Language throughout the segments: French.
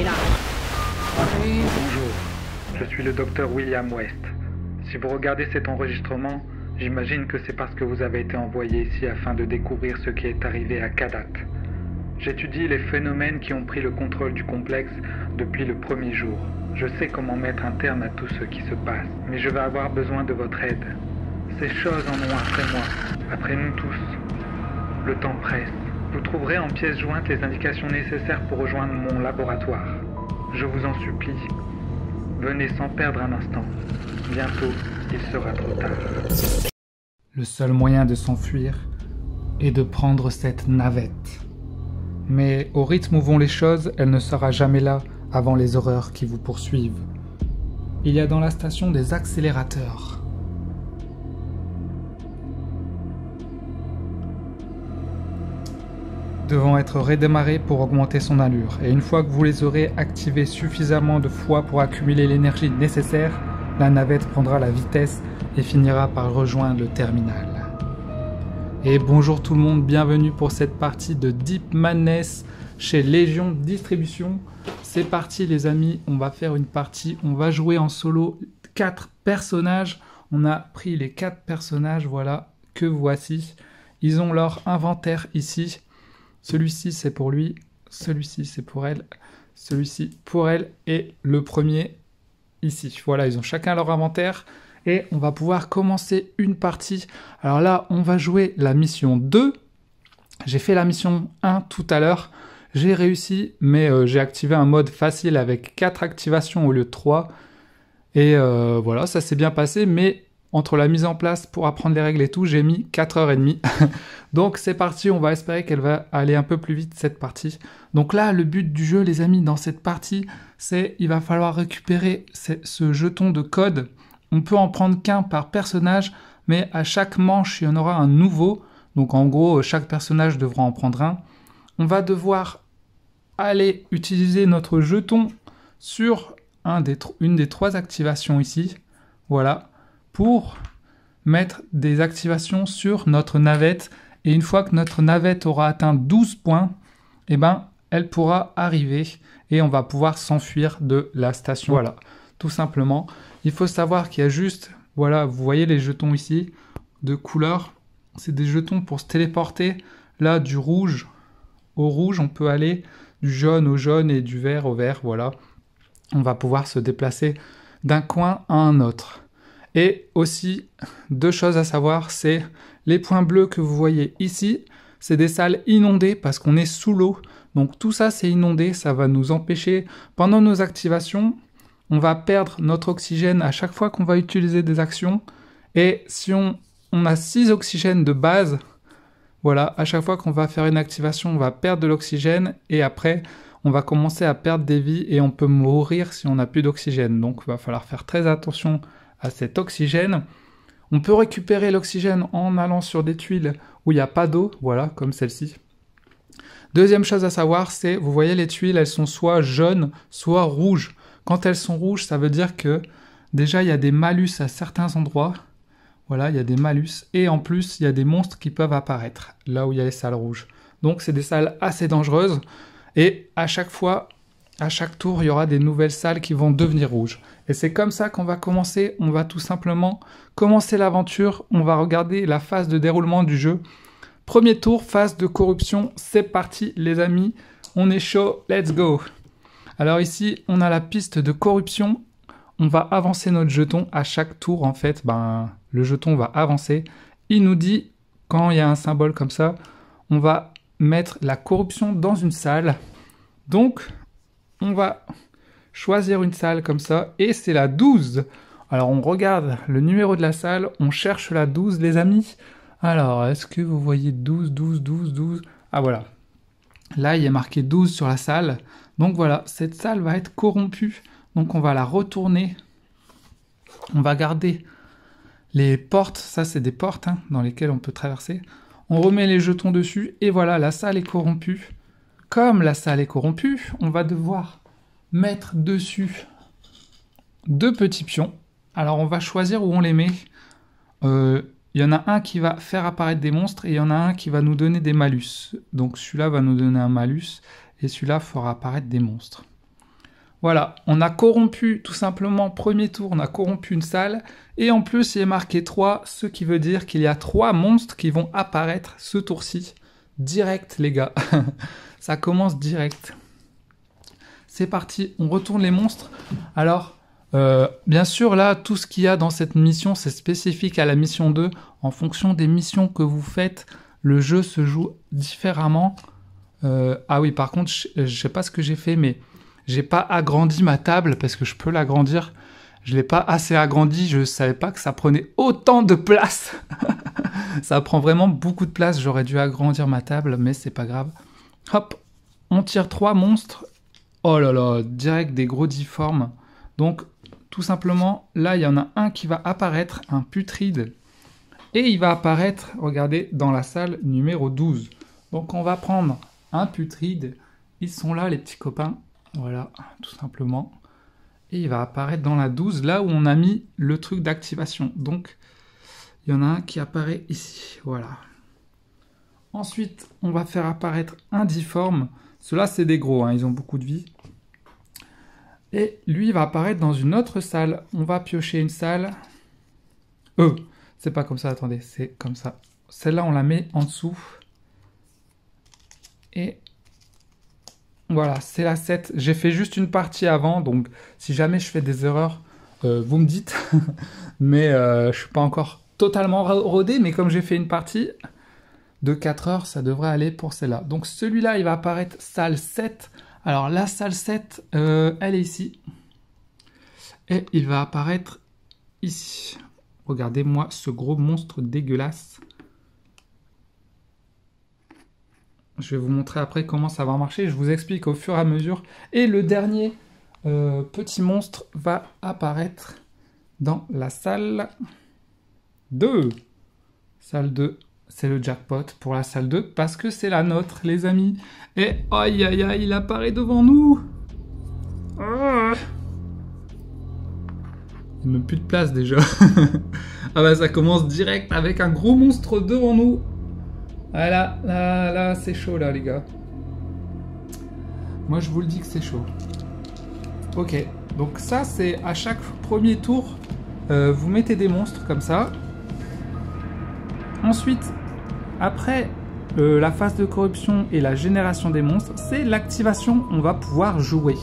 là. Bonjour, je suis le docteur William West. Si vous regardez cet enregistrement, j'imagine que c'est parce que vous avez été envoyé ici afin de découvrir ce qui est arrivé à Kadat. J'étudie les phénomènes qui ont pris le contrôle du complexe depuis le premier jour. Je sais comment mettre un terme à tout ce qui se passe, mais je vais avoir besoin de votre aide. Ces choses en ont après moi, après nous tous. Le temps presse. Vous trouverez en pièces jointes les indications nécessaires pour rejoindre mon laboratoire. Je vous en supplie, venez sans perdre un instant. Bientôt, il sera trop tard. Le seul moyen de s'enfuir est de prendre cette navette. Mais au rythme où vont les choses, elle ne sera jamais là avant les horreurs qui vous poursuivent. Il y a dans la station des accélérateurs. Devront être redémarrés pour augmenter son allure. Et une fois que vous les aurez activés suffisamment de fois pour accumuler l'énergie nécessaire, la navette prendra la vitesse et finira par rejoindre le terminal. Et bonjour tout le monde, bienvenue pour cette partie de Deep Madness chez Légion Distribution. C'est parti les amis, on va faire une partie, on va jouer en solo 4 personnages. On a pris les 4 personnages, voilà, que voici. Ils ont leur inventaire ici. Celui-ci c'est pour lui, celui-ci c'est pour elle, celui-ci pour elle et le premier ici. Voilà, ils ont chacun leur inventaire et on va pouvoir commencer une partie. Alors là, on va jouer la mission 2. J'ai fait la mission 1 tout à l'heure. J'ai réussi, mais j'ai activé un mode facile avec 4 activations au lieu de 3. Et voilà, ça s'est bien passé, mais entre la mise en place pour apprendre les règles et tout, j'ai mis 4h30. Donc c'est parti, on va espérer qu'elle va aller un peu plus vite cette partie. Donc là, le but du jeu, les amis, dans cette partie, c'est il va falloir récupérer ce jeton de code. On peut en prendre qu'un par personnage, mais à chaque manche, il y en aura un nouveau. Donc en gros, chaque personnage devra en prendre un. On va devoir aller utiliser notre jeton sur une des 3 activations ici. Voilà. Pour mettre des activations sur notre navette. Et une fois que notre navette aura atteint 12 points, eh ben, elle pourra arriver et on va pouvoir s'enfuir de la station. Voilà, tout simplement. Il faut savoir qu'il y a juste, voilà, vous voyez les jetons ici, de couleur. C'est des jetons pour se téléporter. Là, du rouge au rouge, on peut aller du jaune au jaune et du vert au vert. Voilà, on va pouvoir se déplacer d'un coin à un autre. Et aussi, 2 choses à savoir, c'est les points bleus que vous voyez ici, c'est des salles inondées parce qu'on est sous l'eau. Donc tout ça c'est inondé, ça va nous empêcher, pendant nos activations, on va perdre notre oxygène à chaque fois qu'on va utiliser des actions. Et si on a 6 oxygènes de base, voilà, à chaque fois qu'on va faire une activation, on va perdre de l'oxygène et après, on va commencer à perdre des vies et on peut mourir si on n'a plus d'oxygène. Donc il va falloir faire très attention à cet oxygène. On peut récupérer l'oxygène en allant sur des tuiles où il n'y a pas d'eau, voilà, comme celle-ci. Deuxième chose à savoir, c'est, vous voyez les tuiles, elles sont soit jaunes, soit rouges. Quand elles sont rouges, ça veut dire que déjà il y a des malus à certains endroits. Voilà, il y a des malus. Et en plus, il y a des monstres qui peuvent apparaître, là où il y a les salles rouges. Donc c'est des salles assez dangereuses. Et à chaque fois, à chaque tour, il y aura des nouvelles salles qui vont devenir rouges. Et c'est comme ça qu'on va commencer. On va tout simplement commencer l'aventure. On va regarder la phase de déroulement du jeu. Premier tour, phase de corruption. C'est parti, les amis. On est chaud. Let's go. Alors ici, on a la piste de corruption. On va avancer notre jeton. À chaque tour, en fait, le jeton va avancer. Il nous dit, quand il y a un symbole comme ça, on va mettre la corruption dans une salle. Donc, on va choisir une salle comme ça, et c'est la 12. Alors, on regarde le numéro de la salle, on cherche la 12, les amis. Alors, est-ce que vous voyez 12, 12, 12, 12 ? Ah, voilà. Là, il y a marqué 12 sur la salle. Donc, voilà, cette salle va être corrompue. Donc, on va la retourner. On va garder les portes. Ça, c'est des portes dans lesquelles on peut traverser. On remet les jetons dessus, et voilà, la salle est corrompue. Comme la salle est corrompue, on va devoir mettre dessus 2 petits pions. Alors on va choisir où on les met. Il y en a un qui va faire apparaître des monstres et il y en a un qui va nous donner des malus. Donc celui-là va nous donner un malus et celui-là fera apparaître des monstres. Voilà, on a corrompu tout simplement, premier tour, on a corrompu une salle. Et en plus, il est marqué 3, ce qui veut dire qu'il y a 3 monstres qui vont apparaître ce tour-ci. Direct, les gars. Ça commence direct. C'est parti, on retourne les monstres. Alors, bien sûr, là, tout ce qu'il y a dans cette mission, c'est spécifique à la mission 2. En fonction des missions que vous faites, le jeu se joue différemment. Ah oui, par contre, je sais pas ce que j'ai fait, mais j'ai pas agrandi ma table parce que je peux l'agrandir. Je l'ai pas assez agrandi, je savais pas que ça prenait autant de place. Ça prend vraiment beaucoup de place, j'aurais dû agrandir ma table, mais c'est pas grave. Hop, on tire 3 monstres. Oh là là, direct des gros difformes. Donc, tout simplement, là, il y en a un qui va apparaître, un putride. Et il va apparaître, regardez, dans la salle numéro 12. Donc, on va prendre un putride. Ils sont là, les petits copains. Voilà, tout simplement. Et il va apparaître dans la 12, là où on a mis le truc d'activation. Donc, il y en a un qui apparaît ici. Voilà. Ensuite, on va faire apparaître un difforme. Ceux-là, c'est des gros, hein, ils ont beaucoup de vie. Et lui, il va apparaître dans une autre salle. On va piocher une salle. C'est pas comme ça, attendez, c'est comme ça. Celle-là, on la met en dessous. Et voilà, c'est la 7. J'ai fait juste une partie avant, donc si jamais je fais des erreurs, vous me dites. Mais je suis pas encore totalement rodé, mais comme j'ai fait une partie de 4 heures, ça devrait aller pour celle-là. Donc celui-là, il va apparaître salle 7. Alors la salle 7, elle est ici. Et il va apparaître ici. Regardez-moi ce gros monstre dégueulasse. Je vais vous montrer après comment ça va marcher. Je vous explique au fur et à mesure. Et le dernier petit monstre va apparaître dans la salle 2. Salle 2, c'est le jackpot pour la salle 2 parce que c'est la nôtre, les amis. Et aïe aïe aïe, il apparaît devant nous. Il n'y a même plus de place déjà. Ah bah ça commence direct avec un gros monstre devant nous. Voilà, là, c'est chaud là les gars. Moi je vous le dis que c'est chaud. Ok, donc ça c'est à chaque premier tour, vous mettez des monstres comme ça. Ensuite, après la phase de corruption et la génération des monstres, c'est l'activation, on va pouvoir jouer.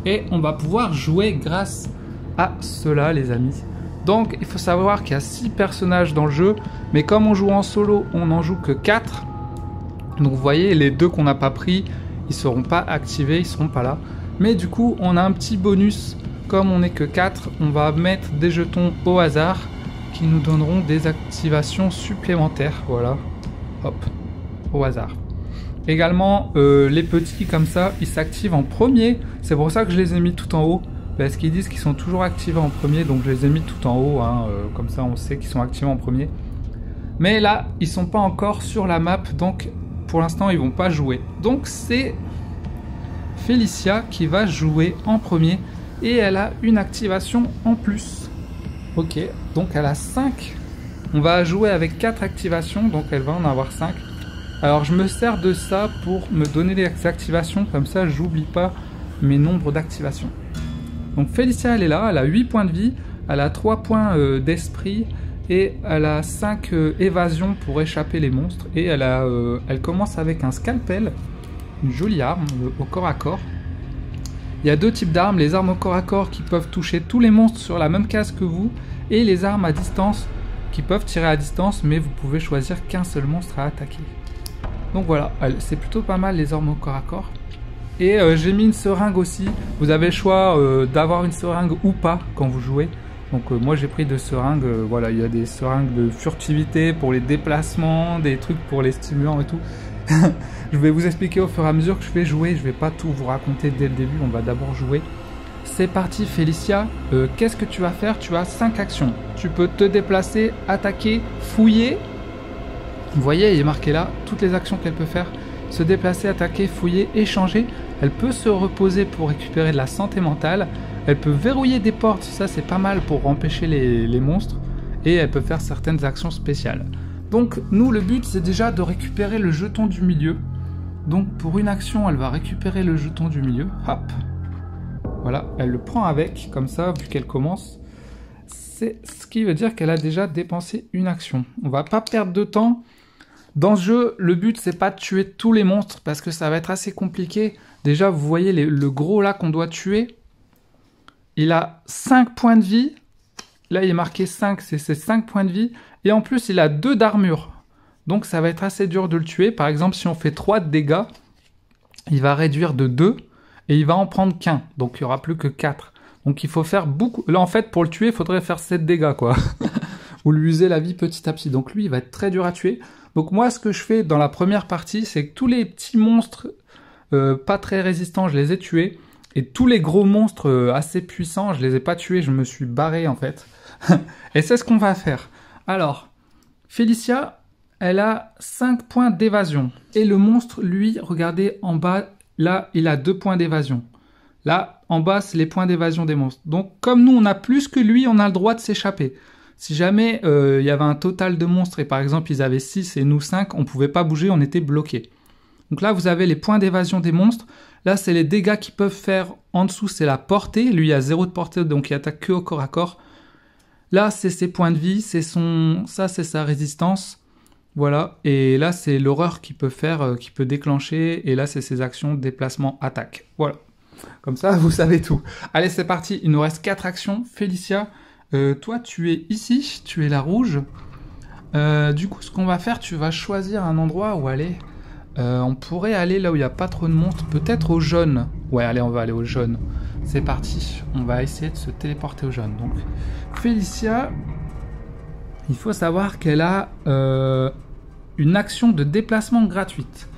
Et on va pouvoir jouer grâce à cela les amis. Donc il faut savoir qu'il y a 6 personnages dans le jeu, mais comme on joue en solo, on n'en joue que 4. Donc vous voyez, les 2 qu'on n'a pas pris, ils ne seront pas activés, ils ne seront pas là. Mais du coup, on a un petit bonus, comme on n'est que 4, on va mettre des jetons au hasard qui nous donneront des activations supplémentaires. Voilà, hop, au hasard. Également, les petits comme ça, ils s'activent en premier. C'est pour ça que je les ai mis tout en haut. Parce qu'ils disent qu'ils sont toujours activés en premier, donc je les ai mis tout en haut, hein, comme ça on sait qu'ils sont activés en premier. Mais là, ils sont pas encore sur la map, donc pour l'instant ils vont pas jouer. Donc c'est Felicia qui va jouer en premier, et elle a une activation en plus. Ok, donc elle a 5. On va jouer avec 4 activations, donc elle va en avoir 5. Alors je me sers de ça pour me donner les activations, comme ça j'oublie pas mes nombres d'activations. Donc Felicia elle est là, elle a 8 points de vie, elle a 3 points d'esprit et elle a 5 évasions pour échapper les monstres. Et elle commence avec un scalpel, une jolie arme au corps à corps. Il y a 2 types d'armes, les armes au corps à corps qui peuvent toucher tous les monstres sur la même case que vous, et les armes à distance qui peuvent tirer à distance, mais vous pouvez choisir qu'un seul monstre à attaquer. Donc voilà, c'est plutôt pas mal les armes au corps à corps. Et j'ai mis une seringue aussi. Vous avez le choix d'avoir une seringue ou pas quand vous jouez. Donc moi j'ai pris 2 seringues. Voilà, il y a des seringues de furtivité pour les déplacements, des trucs pour les stimulants et tout. Je vais vous expliquer au fur et à mesure que je vais jouer. Je vais pas tout vous raconter dès le début. On va d'abord jouer. C'est parti Felicia. Qu'est-ce que tu vas faire? Tu as 5 actions. Tu peux te déplacer, attaquer, fouiller. Vous voyez, il est marqué là toutes les actions qu'elle peut faire. Se déplacer, attaquer, fouiller, échanger. Elle peut se reposer pour récupérer de la santé mentale. Elle peut verrouiller des portes, ça c'est pas mal pour empêcher les monstres. Et elle peut faire certaines actions spéciales. Donc nous le but c'est déjà de récupérer le jeton du milieu. Donc pour une action elle va récupérer le jeton du milieu. Hop. Voilà, elle le prend avec, comme ça, vu qu'elle commence. C'est ce qui veut dire qu'elle a déjà dépensé une action. On va pas perdre de temps. Dans ce jeu, le but, c'est pas de tuer tous les monstres, parce que ça va être assez compliqué. Déjà, vous voyez le gros là qu'on doit tuer. Il a 5 points de vie. Là, il est marqué 5, c'est ses 5 points de vie. Et en plus, il a 2 d'armure. Donc, ça va être assez dur de le tuer. Par exemple, si on fait 3 de dégâts, il va réduire de 2 et il va en prendre qu'un. Donc, il n'y aura plus que 4. Donc, il faut faire beaucoup. Là, en fait, pour le tuer, il faudrait faire 7 dégâts, quoi. Ou lui user la vie petit à petit. Donc, lui, il va être très dur à tuer. Donc, moi, ce que je fais dans la première partie, c'est que tous les petits monstres pas très résistants, je les ai tués. Et tous les gros monstres assez puissants, je les ai pas tués. Je me suis barré, en fait. Et c'est ce qu'on va faire. Alors, Félicia, elle a 5 points d'évasion. Et le monstre, lui, regardez en bas, là, il a 2 points d'évasion. Là, en bas, c'est les points d'évasion des monstres. Donc, comme nous, on a plus que lui, on a le droit de s'échapper. Si jamais il y avait un total de monstres et par exemple, ils avaient 6 et nous 5, on ne pouvait pas bouger, on était bloqué. Donc là, vous avez les points d'évasion des monstres. Là, c'est les dégâts qu'ils peuvent faire. En dessous, c'est la portée. Lui, il a 0 de portée, donc il attaque que au corps à corps. Là, c'est ses points de vie. Ça, c'est sa résistance. Voilà. Et là, c'est l'horreur qu'il peut faire, qu'il peut déclencher. Et là, c'est ses actions déplacement, attaque. Voilà. Comme ça, vous savez tout. Allez, c'est parti. Il nous reste 4 actions. Félicia, toi, tu es ici. Tu es la rouge. Du coup, ce qu'on va faire, tu vas choisir un endroit où aller. On pourrait aller là où il n'y a pas trop de monstres, peut-être au jaune. Ouais, allez, on va aller au jaune. C'est parti, on va essayer de se téléporter au jaune. Donc, Félicia, il faut savoir qu'elle a une action de déplacement gratuite.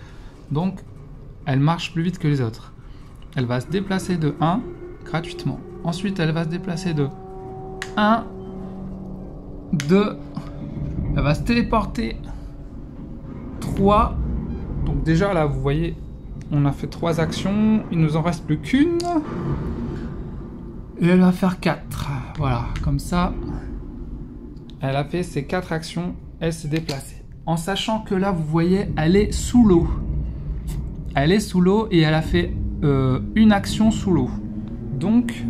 Donc, elle marche plus vite que les autres. Elle va se déplacer de 1 gratuitement. Ensuite, elle va se déplacer de 1, 2, elle va se téléporter 3. Donc déjà là, vous voyez, on a fait 3 actions, il nous en reste plus qu'une. Et elle va faire 4. Voilà, comme ça, elle a fait ses 4 actions, elle s'est déplacée. En sachant que là, vous voyez, elle est sous l'eau. Elle est sous l'eau et elle a fait une action sous l'eau. Donc,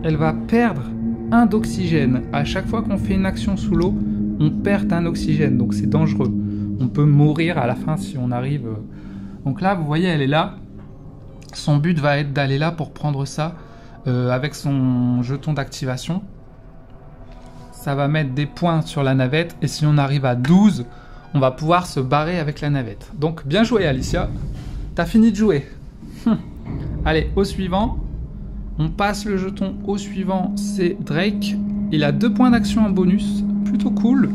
elle va perdre 1 d'oxygène. À chaque fois qu'on fait une action sous l'eau, on perd un oxygène, donc c'est dangereux. On peut mourir à la fin si on arrive. Donc là, vous voyez, elle est là. Son but va être d'aller là pour prendre ça avec son jeton d'activation. Ça va mettre des points sur la navette. Et si on arrive à 12, on va pouvoir se barrer avec la navette. Donc, bien joué, Alicia. T'as fini de jouer. Allez, au suivant. On passe le jeton au suivant. C'est Drake. Il a 2 points d'action en bonus. Plutôt cool.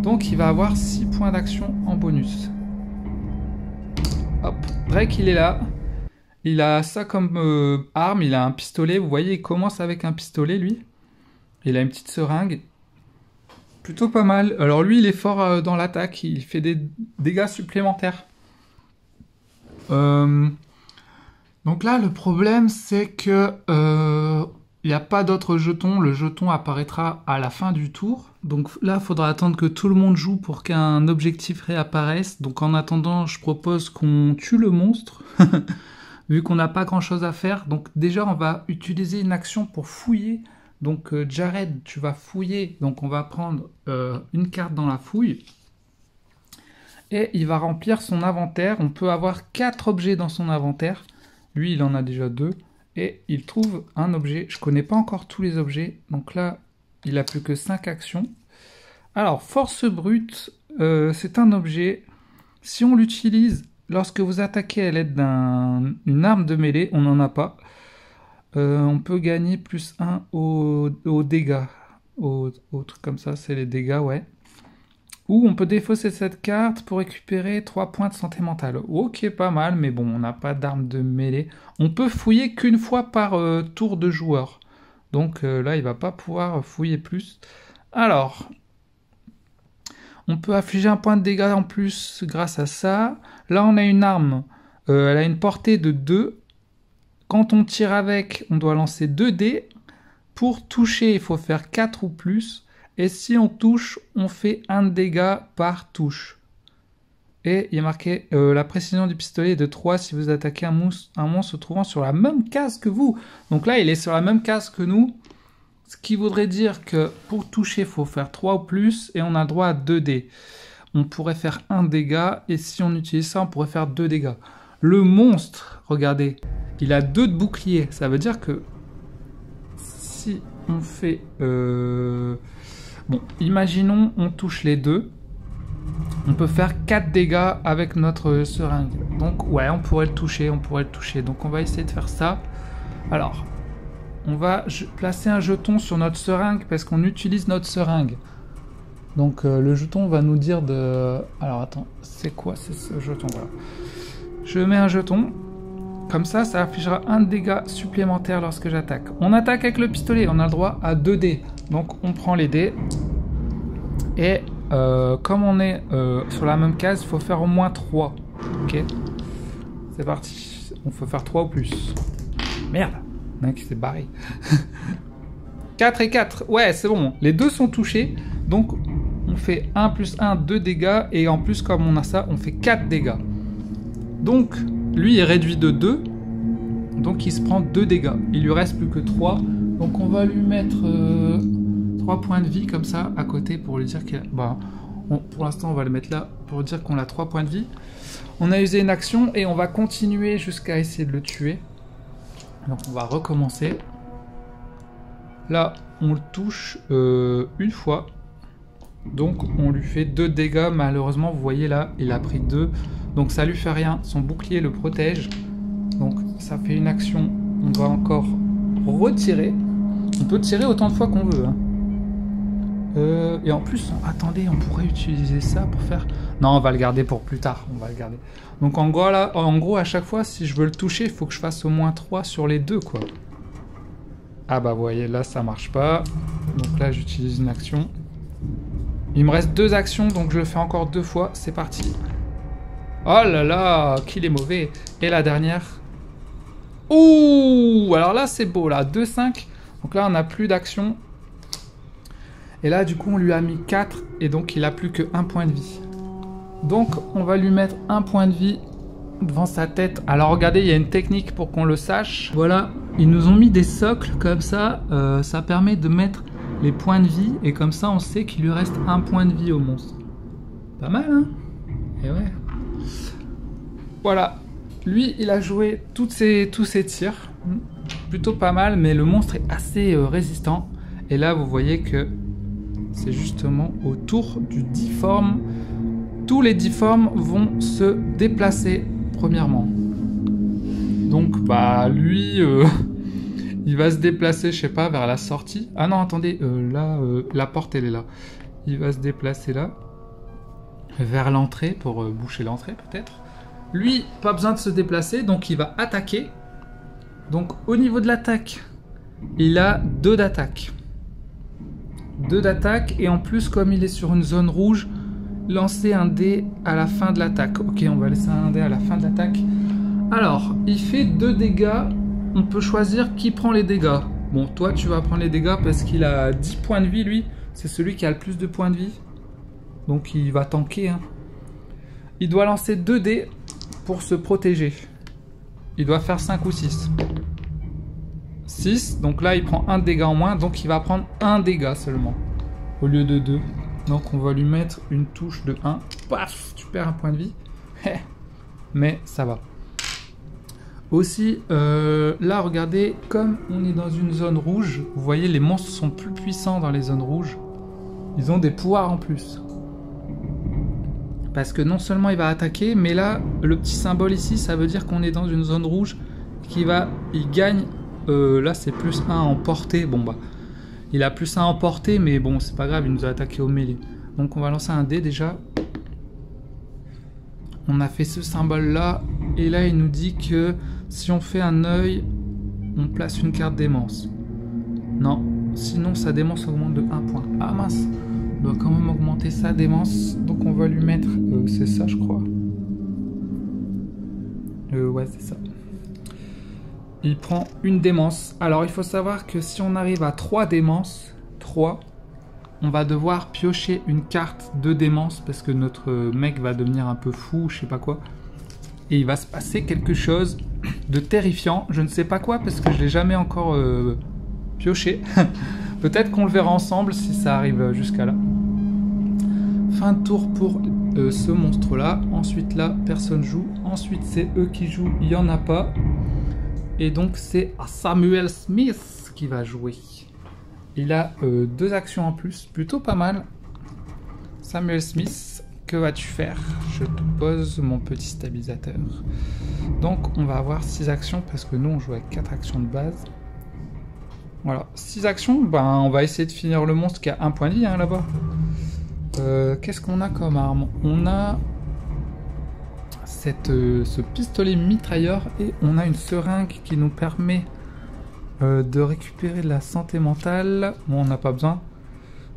Donc il va avoir 6 points d'action en bonus. Hop, Drake il est là. Il a ça comme arme, il a un pistolet. Vous voyez, il commence avec un pistolet lui. Il a une petite seringue. Plutôt pas mal. Alors lui il est fort dans l'attaque, il fait des dégâts supplémentaires. Donc là le problème c'est que il n'y a pas d'autres jetons, le jeton apparaîtra à la fin du tour. Donc là, il faudra attendre que tout le monde joue pour qu'un objectif réapparaisse. Donc en attendant, je propose qu'on tue le monstre, vu qu'on n'a pas grand chose à faire. Donc déjà, on va utiliser une action pour fouiller. Donc Jared, tu vas fouiller. Donc on va prendre une carte dans la fouille. Et il va remplir son inventaire. On peut avoir 4 objets dans son inventaire. Lui, il en a déjà 2. Et il trouve un objet. Je ne connais pas encore tous les objets. Donc là, il n'a plus que 5 actions. Alors, force brute, c'est un objet. Si on l'utilise lorsque vous attaquez à l'aide d'une arme de mêlée, on n'en a pas. On peut gagner plus 1 aux dégâts. Au truc comme ça, c'est les dégâts, ouais. Ou on peut défausser cette carte pour récupérer 3 points de santé mentale. Ok, pas mal, mais bon, on n'a pas d'arme de mêlée. On peut fouiller qu'une fois par tour de joueur. Donc là, il va pas pouvoir fouiller plus. Alors, on peut affliger un point de dégâts en plus grâce à ça. Là, on a une arme. Elle a une portée de 2. Quand on tire avec, on doit lancer 2 dés. Pour toucher, il faut faire 4 ou plus. Et si on touche, on fait 1 dégât par touche. Et il y a marqué la précision du pistolet est de 3 si vous attaquez un monstre se trouvant sur la même case que vous. Donc là, il est sur la même case que nous. Ce qui voudrait dire que pour toucher, il faut faire 3 ou plus. Et on a le droit à 2 dés. On pourrait faire 1 dégât. Et si on utilise ça, on pourrait faire 2 dégâts. Le monstre, regardez, il a 2 de bouclier. Ça veut dire que si on fait... Bon, imaginons on touche les 2. On peut faire 4 dégâts avec notre seringue. Donc ouais, on pourrait le toucher, Donc on va essayer de faire ça. Alors, on va placer un jeton sur notre seringue parce qu'on utilise notre seringue. Donc le jeton va nous dire de... Alors attends, c'est quoi c'est ce jeton? Voilà. Je mets un jeton. Comme ça, ça affichera un dégât supplémentaire lorsque j'attaque. On attaque avec le pistolet, on a le droit à 2 dés. Donc on prend les dés. Et comme on est sur la même case, il faut faire au moins 3. Ok. C'est parti. On faut faire 3 ou plus. Merde. Le mec s'est barré. 4 et 4. Ouais, c'est bon. Les deux sont touchés. Donc on fait 1 plus 1, 2 dégâts. Et en plus, comme on a ça, on fait 4 dégâts. Donc, lui est réduit de 2. Donc il se prend 2 dégâts. Il lui reste plus que 3. Donc on va lui mettre 3 points de vie comme ça à côté pour lui dire qu'il a... Bah, pour l'instant on va le mettre là pour dire qu'on a 3 points de vie. On a usé une action et on va continuer jusqu'à essayer de le tuer. Donc on va recommencer. Là on le touche une fois. Donc on lui fait 2 dégâts. Malheureusement vous voyez là il a pris 2. Donc ça lui fait rien. Son bouclier le protège. Donc ça fait une action. On va encore retirer. On peut tirer autant de fois qu'on veut. Hein. Et en plus, attendez, on pourrait utiliser ça pour faire... Non, on va le garder pour plus tard. On va le garder. Donc en gros, là, à chaque fois, si je veux le toucher, il faut que je fasse au moins 3 sur les 2, quoi. Ah bah vous voyez, là ça marche pas. Donc là j'utilise une action. Il me reste 2 actions, donc je le fais encore 2 fois. C'est parti. Oh là là, qu'il est mauvais. Et la dernière. Ouh, alors là c'est beau là, 2-5. Donc là on n'a plus d'action. Et là du coup on lui a mis 4. Et donc il a plus que 1 point de vie. Donc on va lui mettre 1 point de vie devant sa tête. Alors regardez, il y a une technique pour qu'on le sache. Voilà, ils nous ont mis des socles comme ça. Ça permet de mettre les points de vie. Et comme ça on sait qu'il lui reste 1 point de vie au monstre. Pas mal hein. Et ouais. Voilà. Lui, il a joué tous ses tirs. Plutôt pas mal, mais le monstre est assez résistant. Et là, vous voyez que c'est justement au tour du difforme. Tous les difformes vont se déplacer, premièrement. Donc, bah, lui, il va se déplacer, je sais pas, vers la sortie. Ah non, attendez, là, la porte, elle est là. Il va se déplacer là, vers l'entrée, pour boucher l'entrée, peut-être. Lui, pas besoin de se déplacer, donc il va attaquer. Donc au niveau de l'attaque, il a 2 d'attaque. 2 d'attaque, et en plus, comme il est sur une zone rouge, lancer un dé à la fin de l'attaque. Ok, on va laisser un dé à la fin de l'attaque. Alors, il fait 2 dégâts. On peut choisir qui prend les dégâts. Bon, toi, tu vas prendre les dégâts parce qu'il a 10 points de vie, lui. C'est celui qui a le plus de points de vie. Donc il va tanker. Hein. Il doit lancer 2 dés pour se protéger. Il doit faire 5 ou 6. 6, donc là il prend 1 dégât en moins, donc il va prendre 1 dégât seulement, au lieu de 2. Donc on va lui mettre une touche de 1. Paf, tu perds 1 point de vie. Mais ça va. Aussi, là regardez, comme on est dans une zone rouge, vous voyez les monstres sont plus puissants dans les zones rouges. Ils ont des pouvoirs en plus. Parce que non seulement il va attaquer, mais là, le petit symbole ici, ça veut dire qu'on est dans une zone rouge, il gagne, là c'est plus 1 en portée, bon bah, il a plus 1 en portée, mais bon, c'est pas grave, il nous a attaqué au mêlée. Donc on va lancer un dé déjà. On a fait ce symbole là, et là il nous dit que si on fait un œil, on place une carte démence. Non, sinon sa démence augmente de 1 point. Ah mince, on doit quand même augmenter sa démence, donc on va lui mettre, c'est ça je crois. Ouais c'est ça. Il prend une démence. Alors il faut savoir que si on arrive à 3 démences, 3, on va devoir piocher une carte de démence parce que notre mec va devenir un peu fou, je sais pas quoi. Et il va se passer quelque chose de terrifiant. Je ne sais pas quoi parce que je l'ai jamais encore pioché. Peut-être qu'on le verra ensemble si ça arrive jusqu'à là. Fin de tour pour ce monstre-là. Ensuite là, personne joue. Ensuite c'est eux qui jouent, il n'y en a pas. Et donc c'est Samuel Smith qui va jouer. Il a 2 actions en plus, plutôt pas mal. Samuel Smith, que vas-tu faire? Je te pose mon petit stabilisateur. Donc on va avoir 6 actions parce que nous on joue avec 4 actions de base. Voilà, 6 actions, ben, on va essayer de finir le monstre qui a 1 point de vie hein, là-bas. Qu'est-ce qu'on a comme arme? On a ce pistolet mitrailleur et on a une seringue qui nous permet de récupérer de la santé mentale. Bon, on n'a pas besoin.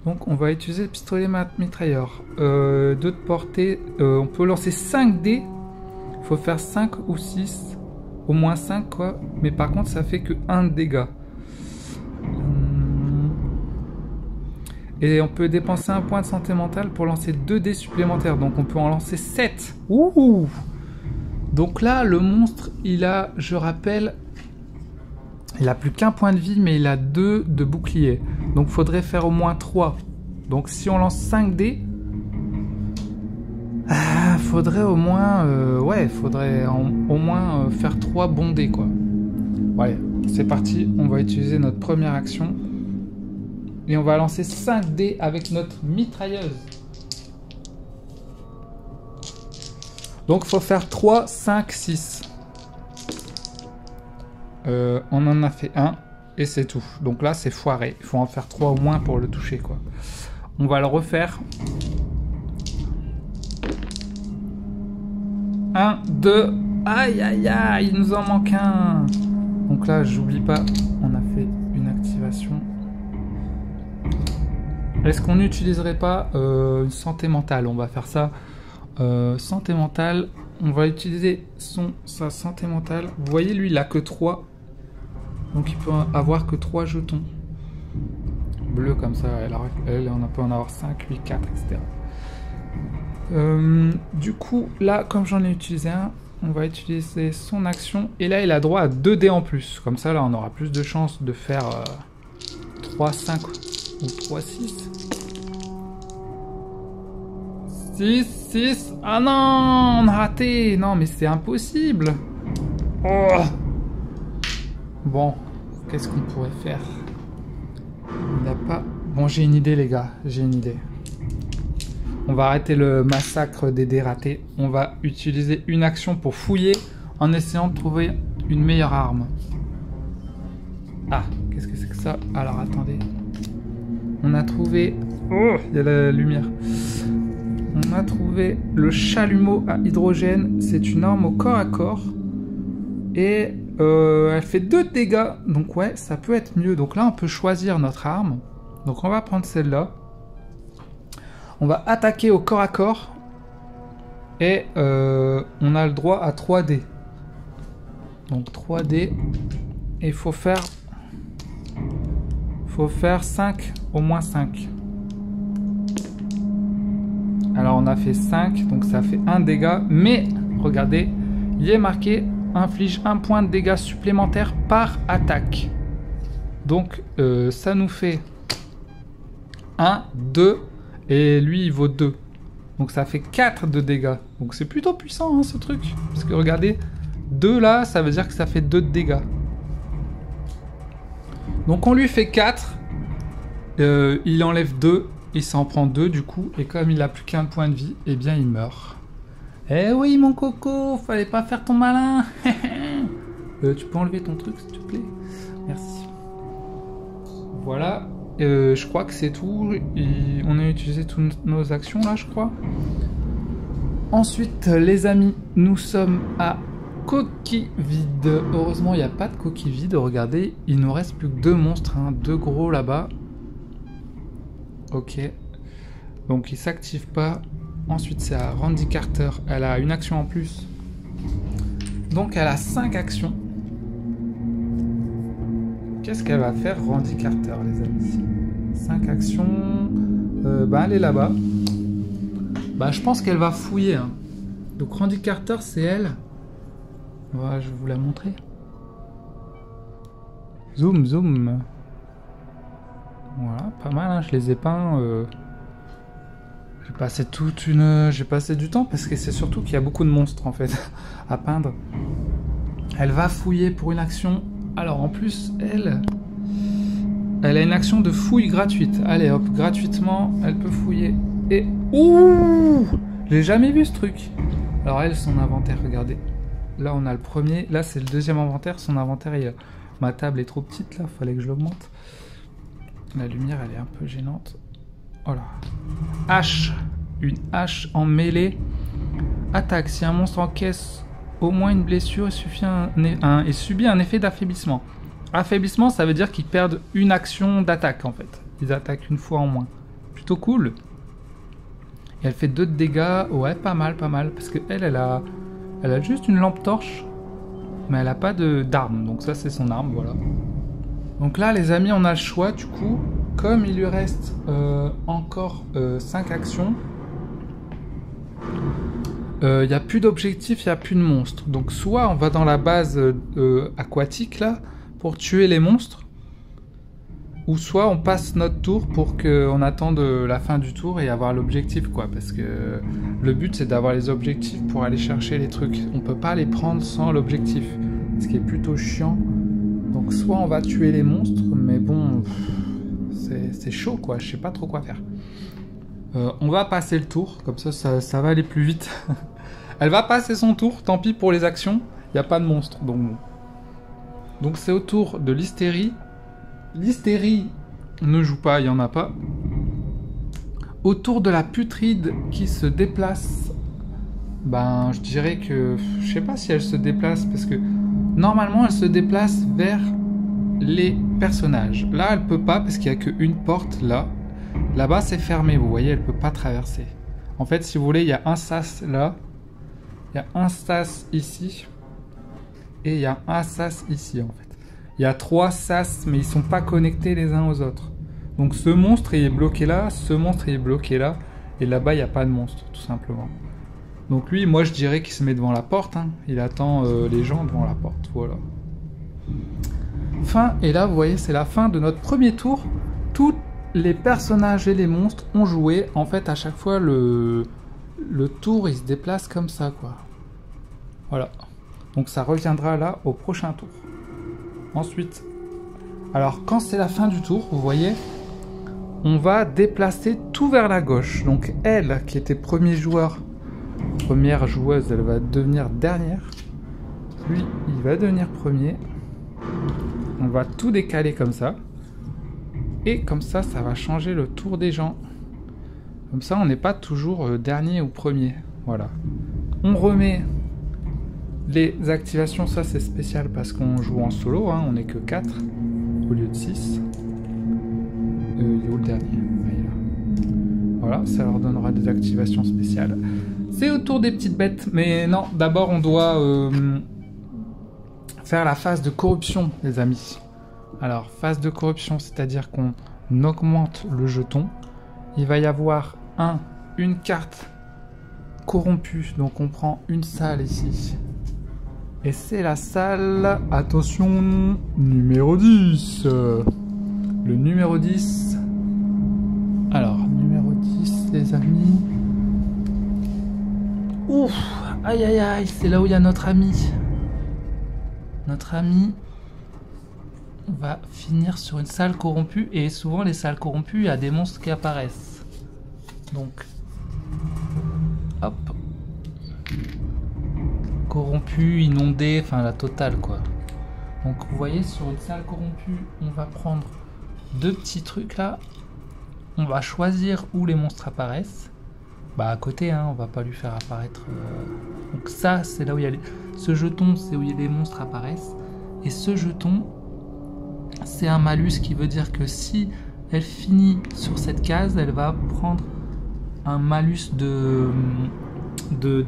Donc on va utiliser le pistolet mitrailleur. 2 de portée, on peut lancer 5 dés. Il faut faire 5 ou 6. Au moins 5 quoi. Mais par contre ça fait que 1 dégât. Et on peut dépenser 1 point de santé mentale pour lancer 2 dés supplémentaires. Donc on peut en lancer 7. Ouh! Donc là, le monstre, il a, je rappelle, il a plus qu'1 point de vie, mais il a 2 de bouclier. Donc il faudrait faire au moins 3. Donc si on lance 5 dés, faudrait au moins, faudrait au moins faire 3 bons dés, quoi. Ouais, c'est parti. On va utiliser notre première action. Et on va lancer 5 dés avec notre mitrailleuse. Donc il faut faire 3, 5, 6. On en a fait 1 et c'est tout. Donc là c'est foiré. Il faut en faire 3 au moins pour le toucher quoi. On va le refaire. 1, 2. Aïe aïe aïe, il nous en manque un. Donc là j'oublie pas, on a fait une activation. Est-ce qu'on n'utiliserait pas une santé mentale? On va faire ça. Santé mentale, on va utiliser sa santé mentale. Vous voyez, lui, il a que 3. Donc il peut avoir que 3 jetons. Bleu comme ça, elle on peut en avoir 5, 8, 4, etc. Du coup, là, comme j'en ai utilisé un, on va utiliser son action. Et là, il a droit à 2 dés en plus. Comme ça, là, on aura plus de chances de faire 3, 5 ou 3, 6. 6, 6. Ah non, on a raté. Non, mais c'est impossible. Oh. Bon, qu'est-ce qu'on pourrait faire? Il n'y a pas... Bon, j'ai une idée, les gars. J'ai une idée. On va arrêter le massacre des dés ratés. On va utiliser une action pour fouiller en essayant de trouver une meilleure arme. Ah, qu'est-ce que c'est que ça? Alors, attendez. On a trouvé... Oh, il y a la lumière. On a trouvé le chalumeau à hydrogène. C'est une arme au corps à corps. Et elle fait 2 dégâts. Donc ouais, ça peut être mieux. Donc là, on peut choisir notre arme. Donc on va prendre celle-là. On va attaquer au corps à corps. Et on a le droit à 3 dés. Donc 3 dés. Et il faut faire 5, au moins 5. Alors on a fait 5, donc ça fait 1 dégât. Mais, regardez, il est marqué, inflige 1 point de dégâts supplémentaires par attaque. Donc ça nous fait 1, 2, et lui il vaut 2. Donc ça fait 4 de dégâts. Donc c'est plutôt puissant hein, ce truc. Parce que regardez, 2 là, ça veut dire que ça fait 2 de dégâts. Donc on lui fait 4. Il enlève 2. Il s'en prend 2 du coup. Et comme il a plus qu'1 point de vie, eh bien il meurt. Eh oui mon coco, fallait pas faire ton malin. Tu peux enlever ton truc s'il te plaît? Merci. Voilà. Je crois que c'est tout. On a utilisé toutes nos actions là je crois. Ensuite les amis, nous sommes à coquille vide. Heureusement il n'y a pas de coquille vide. Regardez, il nous reste plus que 2 monstres, hein, 2 gros là-bas. Ok. Donc il s'active pas. Ensuite c'est à Randy Carter. Elle a une action en plus. Donc elle a 5 actions. Qu'est-ce qu'elle va faire Randy Carter les amis? 5 actions. Bah elle est là-bas. Bah je pense qu'elle va fouiller. Hein. Donc Randy Carter, c'est elle. Voilà, je vais vous la montrer. Zoom, zoom. Voilà, pas mal, hein, je les ai peints. J'ai passé du temps parce que c'est surtout qu'il y a beaucoup de monstres en fait à peindre. Elle va fouiller pour une action. Alors en plus, elle a une action de fouille gratuite. Allez hop, gratuitement, elle peut fouiller. Et ouh, j'ai jamais vu ce truc. Alors elle, son inventaire, regardez. Là on a le premier, là c'est le deuxième inventaire. Son inventaire, ma table est trop petite là, fallait que je l'augmente. La lumière, elle est un peu gênante. Voilà. Hache. Une hache en mêlée. Attaque. Si un monstre encaisse au moins une blessure et subit un effet d'affaiblissement. Affaiblissement, ça veut dire qu'ils perdent une action d'attaque en fait. Ils attaquent une fois en moins. Plutôt cool. Et elle fait 2 de dégâts. Ouais, pas mal, pas mal. Parce qu'elle, elle a juste une lampe torche. Mais elle a pas d'arme. Donc ça, c'est son arme, voilà. Donc là, les amis, on a le choix du coup. Comme il lui reste encore 5 actions, il n'y a plus d'objectif, il n'y a plus de monstres. Donc soit on va dans la base aquatique là pour tuer les monstres, ou soit on passe notre tour pour qu'on attende la fin du tour et avoir l'objectif quoi. Parce que le but c'est d'avoir les objectifs pour aller chercher les trucs. On peut pas les prendre sans l'objectif, ce qui est plutôt chiant. Donc soit on va tuer les monstres, mais bon... C'est chaud quoi, je sais pas trop quoi faire. On va passer le tour, comme ça va aller plus vite. Elle va passer son tour, tant pis pour les actions, il n'y a pas de monstre. Donc c'est au tour de l'hystérie. L'hystérie ne joue pas, il n'y en a pas. Au tour de la putride qui se déplace, ben je dirais que... Je sais pas si elle se déplace, parce que normalement elle se déplace vers... les personnages. Là, elle peut pas parce qu'il n'y a qu'une porte là. Là-bas, c'est fermé. Vous voyez, elle peut pas traverser. En fait, si vous voulez, il y a un sas là. Il y a un sas ici. Et il y a un sas ici, en fait. Il y a 3 sas, mais ils sont pas connectés les uns aux autres. Donc, ce monstre, il est bloqué là. Ce monstre, il est bloqué là. Et là-bas, il n'y a pas de monstre, tout simplement. Donc, lui, moi, je dirais qu'il se met devant la porte. Hein. Il attend les gens devant la porte. Voilà. Fin, et là vous voyez c'est la fin de notre premier tour. Tous les personnages et les monstres ont joué. En fait à chaque fois le tour il se déplace comme ça quoi. Voilà. Donc ça reviendra là au prochain tour. Ensuite, alors quand c'est la fin du tour, vous voyez, on va déplacer tout vers la gauche. Donc elle qui était premier joueur, première joueuse, elle va devenir dernière. Lui il va devenir premier. On va tout décaler comme ça. Et comme ça, ça va changer le tour des gens. Comme ça, on n'est pas toujours dernier ou premier. Voilà. On remet les activations. Ça, c'est spécial parce qu'on joue en solo. Hein. On n'est que 4 au lieu de 6. Il est où le dernier? Voilà, ça leur donnera des activations spéciales. C'est au tour des petites bêtes. Mais non, d'abord, on doit... faire la phase de corruption, les amis. Alors, phase de corruption, c'est-à-dire qu'on augmente le jeton. Il va y avoir une carte corrompue, donc on prend une salle ici. Et c'est la salle, attention, numéro 10. Le numéro 10. Alors, numéro 10, les amis. Ouf, aïe aïe aïe, c'est là où il y a notre ami. Notre ami va finir sur une salle corrompue. Et souvent les salles corrompues, il y a des monstres qui apparaissent. Donc, hop. Corrompu, inondé, enfin la totale quoi. Donc vous voyez sur une salle corrompue, on va prendre 2 petits trucs là. On va choisir où les monstres apparaissent. Bah à côté, hein, on va pas lui faire apparaître... Donc ça, c'est là où il y a les... Ce jeton, c'est où les monstres apparaissent. Et ce jeton, c'est un malus qui veut dire que si elle finit sur cette case, elle va prendre un malus de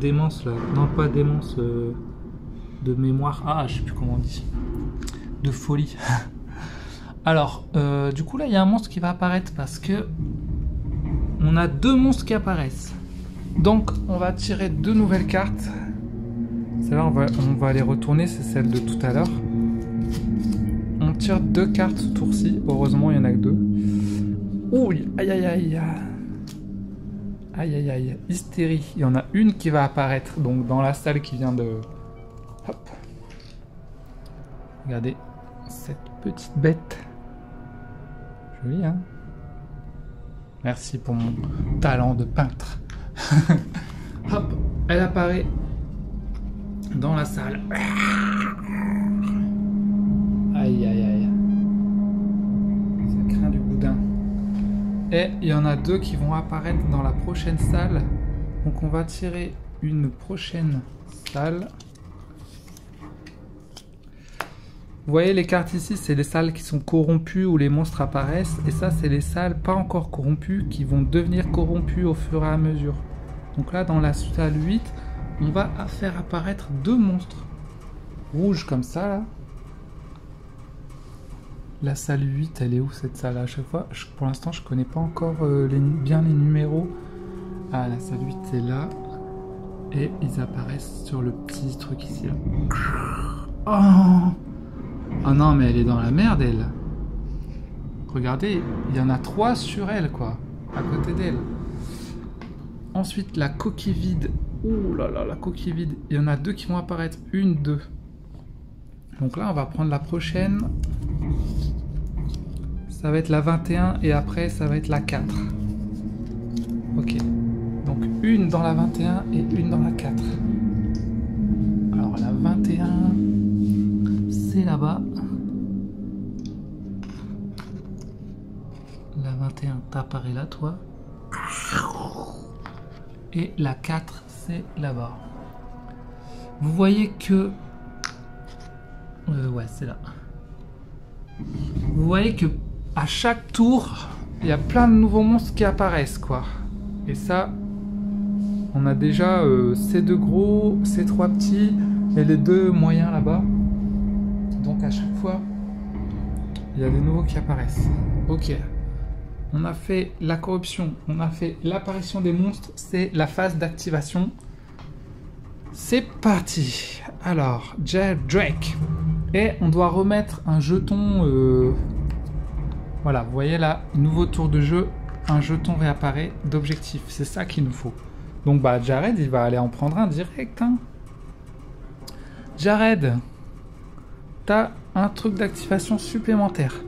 démence là. Non, pas démence, de mémoire. Ah, je sais plus comment on dit. De folie. Alors, du coup là, il y a un monstre qui va apparaître parce que on a 2 monstres qui apparaissent. Donc on va tirer 2 nouvelles cartes. Celle-là on va les retourner, c'est celle de tout à l'heure. On tire 2 cartes ce tour-ci. Heureusement il n'y en a que 2. Ouh, aïe aïe aïe. Aïe aïe aïe. Hystérie. Il y en a une qui va apparaître donc dans la salle qui vient de... Hop. Regardez cette petite bête. Jolie, hein? Merci pour mon talent de peintre. Hop, elle apparaît dans la salle. Aïe aïe aïe. Ça craint du boudin. Et il y en a 2 qui vont apparaître dans la prochaine salle. Donc on va tirer une prochaine salle. Vous voyez les cartes ici, c'est les salles qui sont corrompues où les monstres apparaissent. Et ça, c'est les salles pas encore corrompues qui vont devenir corrompues au fur et à mesure. Donc là, dans la salle 8, on va faire apparaître 2 monstres. Rouges comme ça, là. La salle 8, elle est où cette salle à chaque fois? Pour l'instant, je connais pas encore bien les numéros. Ah, la salle 8, c'est là. Et ils apparaissent sur le petit truc ici, là. Oh! Oh non, mais elle est dans la merde, elle. Regardez, il y en a 3 sur elle, quoi. À côté d'elle. Ensuite, la coquille vide. Ouh là là, la coquille vide. Il y en a 2 qui vont apparaître. 1, 2. Donc là, on va prendre la prochaine. Ça va être la 21 et après, ça va être la 4. Ok. Donc, une dans la 21 et une dans la 4. Alors, la 21... c'est là-bas. La 21 t'apparaît là, toi. Et la 4, c'est là-bas. Vous voyez que... ouais, c'est là. Vous voyez que à chaque tour, il y a plein de nouveaux monstres qui apparaissent, quoi. Et ça, on a déjà ces 2 gros, ces 3 petits et les 2 moyens là-bas. Donc à chaque fois, il y a des nouveaux qui apparaissent. Ok. On a fait la corruption, on a fait l'apparition des monstres, c'est la phase d'activation. C'est parti. Alors, Drake. Et on doit remettre un jeton... Voilà, vous voyez là, nouveau tour de jeu, un jeton réapparaît d'objectif. C'est ça qu'il nous faut. Donc bah Jared, il va aller en prendre un direct. Hein. Jared, t'as un truc d'activation supplémentaire.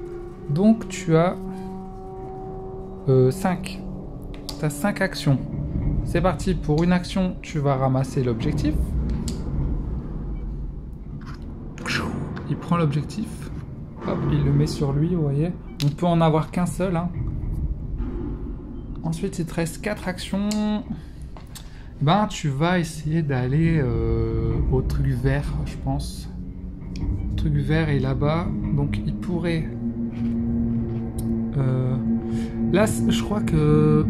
Donc tu as 5. T'as 5 actions. C'est parti, pour une action, tu vas ramasser l'objectif. Il prend l'objectif. Hop, il le met sur lui, vous voyez. On peut en avoir qu'un seul. Hein. Ensuite, il te reste 4 actions. Ben, tu vas essayer d'aller au truc vert, je pense. Le truc vert est là-bas. Donc, il pourrait... Là, je crois que...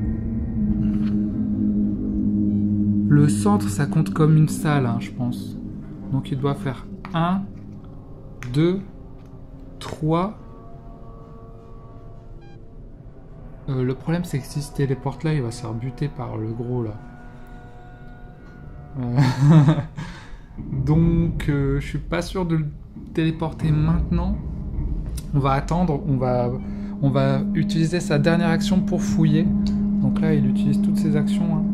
Le centre, ça compte comme une salle, hein, je pense. Donc, il doit faire 1, 2, 3... le problème c'est que si se téléporte là, il va se faire buter par le gros là. Donc je suis pas sûr de le téléporter maintenant. On va attendre, on va utiliser sa dernière action pour fouiller. Donc là il utilise toutes ses actions. Hein.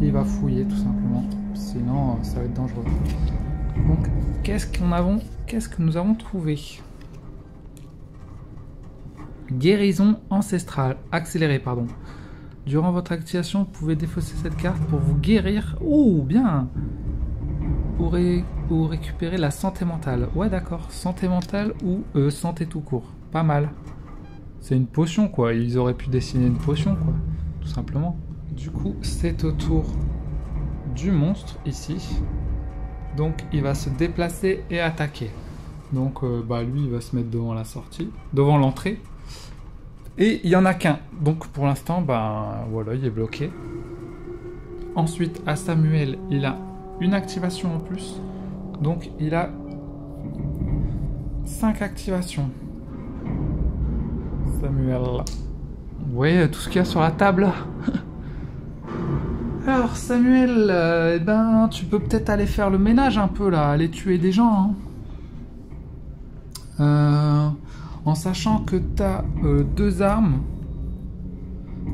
Et il va fouiller tout simplement. Sinon ça va être dangereux. Donc qu'est-ce que nous avons trouvé? Guérison ancestrale, accélérée, pardon. Durant votre activation, vous pouvez défausser cette carte pour vous guérir. Ouh, bien. Ou récupérer la santé mentale. Ouais, d'accord. Santé mentale ou santé tout court. Pas mal. C'est une potion, quoi. Ils auraient pu dessiner une potion, quoi. Tout simplement. Du coup, c'est au tour du monstre, ici. Donc, il va se déplacer et attaquer. Donc, bah, lui, il va se mettre devant la sortie. Devant l'entrée. Et il n'y en a qu'un. Donc pour l'instant, ben voilà, il est bloqué. Ensuite, à Samuel, il a une activation en plus. Donc il a 5 activations. Samuel. voyez tout ce qu'il y a sur la table là. Alors Samuel, eh ben, tu peux peut-être aller faire le ménage un peu là, aller tuer des gens. Hein. En sachant que t'as 2 armes,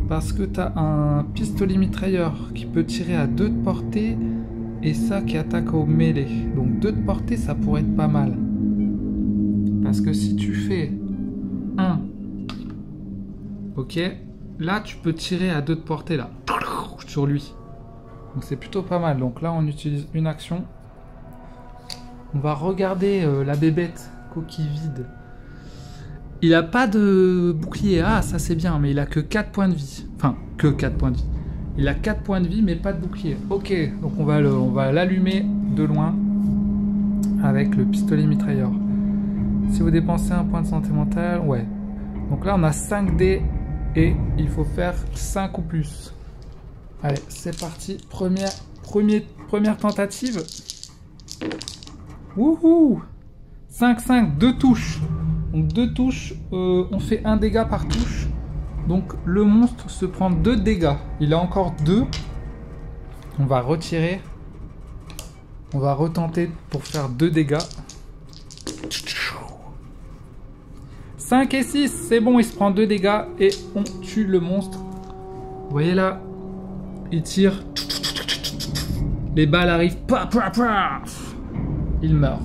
parce que t'as un pistolet mitrailleur qui peut tirer à 2 de portée et ça qui attaque au mêlée. Donc 2 de portée, ça pourrait être pas mal. Parce que si tu fais 1, ok, là tu peux tirer à 2 de portée là, sur lui. Donc c'est plutôt pas mal. Donc là on utilise une action. On va regarder la bébête coquille vide. Il a pas de bouclier. Ah ça c'est bien, mais il a que 4 points de vie. Enfin que 4 points de vie. Il a 4 points de vie mais pas de bouclier. Ok, donc on va l'allumer de loin avec le pistolet mitrailleur. Si vous dépensez un point de santé mentale, ouais. Donc là on a 5 dés et il faut faire 5 ou plus. Allez, c'est parti. Première tentative. Wouhou! 5-5, 2 touches. Donc 2 touches, on fait 1 dégât par touche. Donc le monstre se prend 2 dégâts. Il a encore 2. On va retirer. On va retenter pour faire 2 dégâts. 5 et 6, c'est bon, il se prend 2 dégâts et on tue le monstre. Vous voyez là, il tire. Les balles arrivent. Il meurt.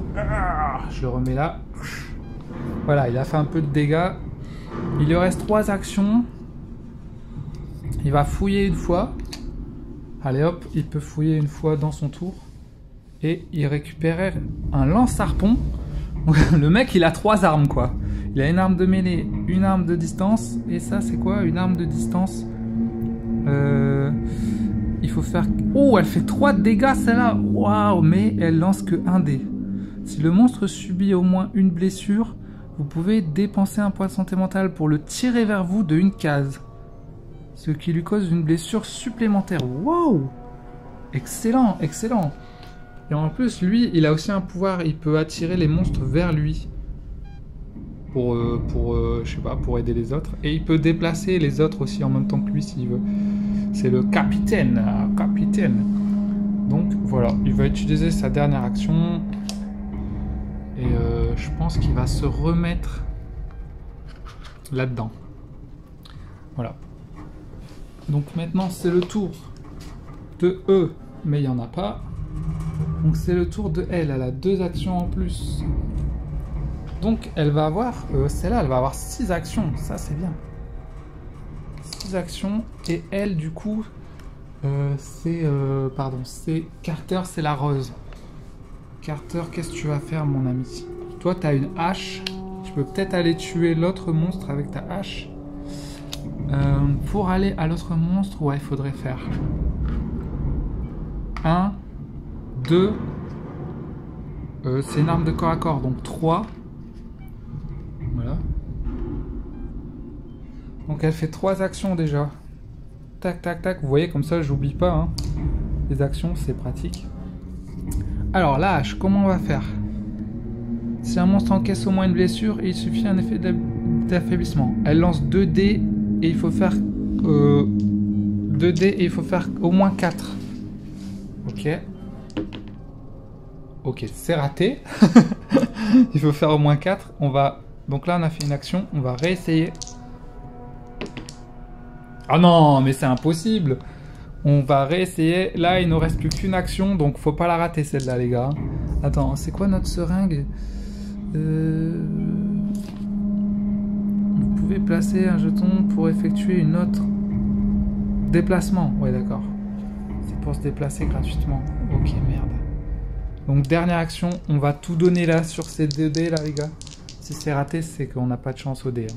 Je le remets là. Voilà, il a fait un peu de dégâts. Il lui reste 3 actions. Il va fouiller une fois. Allez hop, il peut fouiller une fois dans son tour. Et il récupère un lance-harpon. Le mec, il a 3 armes, quoi. Il a une arme de mêlée, une arme de distance. Et ça, c'est quoi? Une arme de distance. Il faut faire... Oh, elle fait 3 dégâts, celle-là. Waouh, mais elle lance que 1 dé. Si le monstre subit au moins une blessure, vous pouvez dépenser un point de santé mentale pour le tirer vers vous de une case. Ce qui lui cause une blessure supplémentaire. Waouh! Excellent, excellent. Et en plus, lui, il a aussi un pouvoir. Il peut attirer les monstres vers lui. Je sais pas, pour aider les autres. Et il peut déplacer les autres aussi en même temps que lui s'il veut. C'est le capitaine. Capitaine. Donc voilà, il va utiliser sa dernière action. Et je pense qu'il va se remettre là-dedans. Voilà. Donc maintenant c'est le tour de E, mais il n'y en a pas. Donc c'est le tour de elle. Elle a 2 actions en plus. Donc elle va avoir, celle-là, elle va avoir 6 actions. Ça c'est bien. 6 actions. Et elle du coup, c'est Carter, c'est la rose. Carter, qu'est-ce que tu vas faire, mon ami? Toi, tu as une hache. Tu peux peut-être aller tuer l'autre monstre avec ta hache. Pour aller à l'autre monstre, ouais, il faudrait faire 1, 2. C'est une arme de corps à corps, donc 3. Voilà. Donc elle fait 3 actions déjà. Tac, tac, tac. Vous voyez, comme ça, j'oublie pas. Hein. Les actions, c'est pratique. Alors, la hache, comment on va faire? Si un monstre encaisse au moins une blessure, il suffit un effet d'affaiblissement. Elle lance 2 dés et il faut faire 2 dés et il faut faire au moins 4. Ok. Ok, c'est raté. Il faut faire au moins 4. On va... Donc là, on a fait une action. On va réessayer. Ah non, mais c'est impossible. On va réessayer. Là, il ne nous reste plus qu'une action. Donc, faut pas la rater, celle-là, les gars. Attends, c'est quoi notre seringue? Vous pouvez placer un jeton pour effectuer une autre déplacement. Ouais, d'accord. C'est pour se déplacer gratuitement. Ok, merde. Donc, dernière action. On va tout donner là sur ces 2 dés, là, les gars. Si c'est raté, c'est qu'on n'a pas de chance au dé. Hein.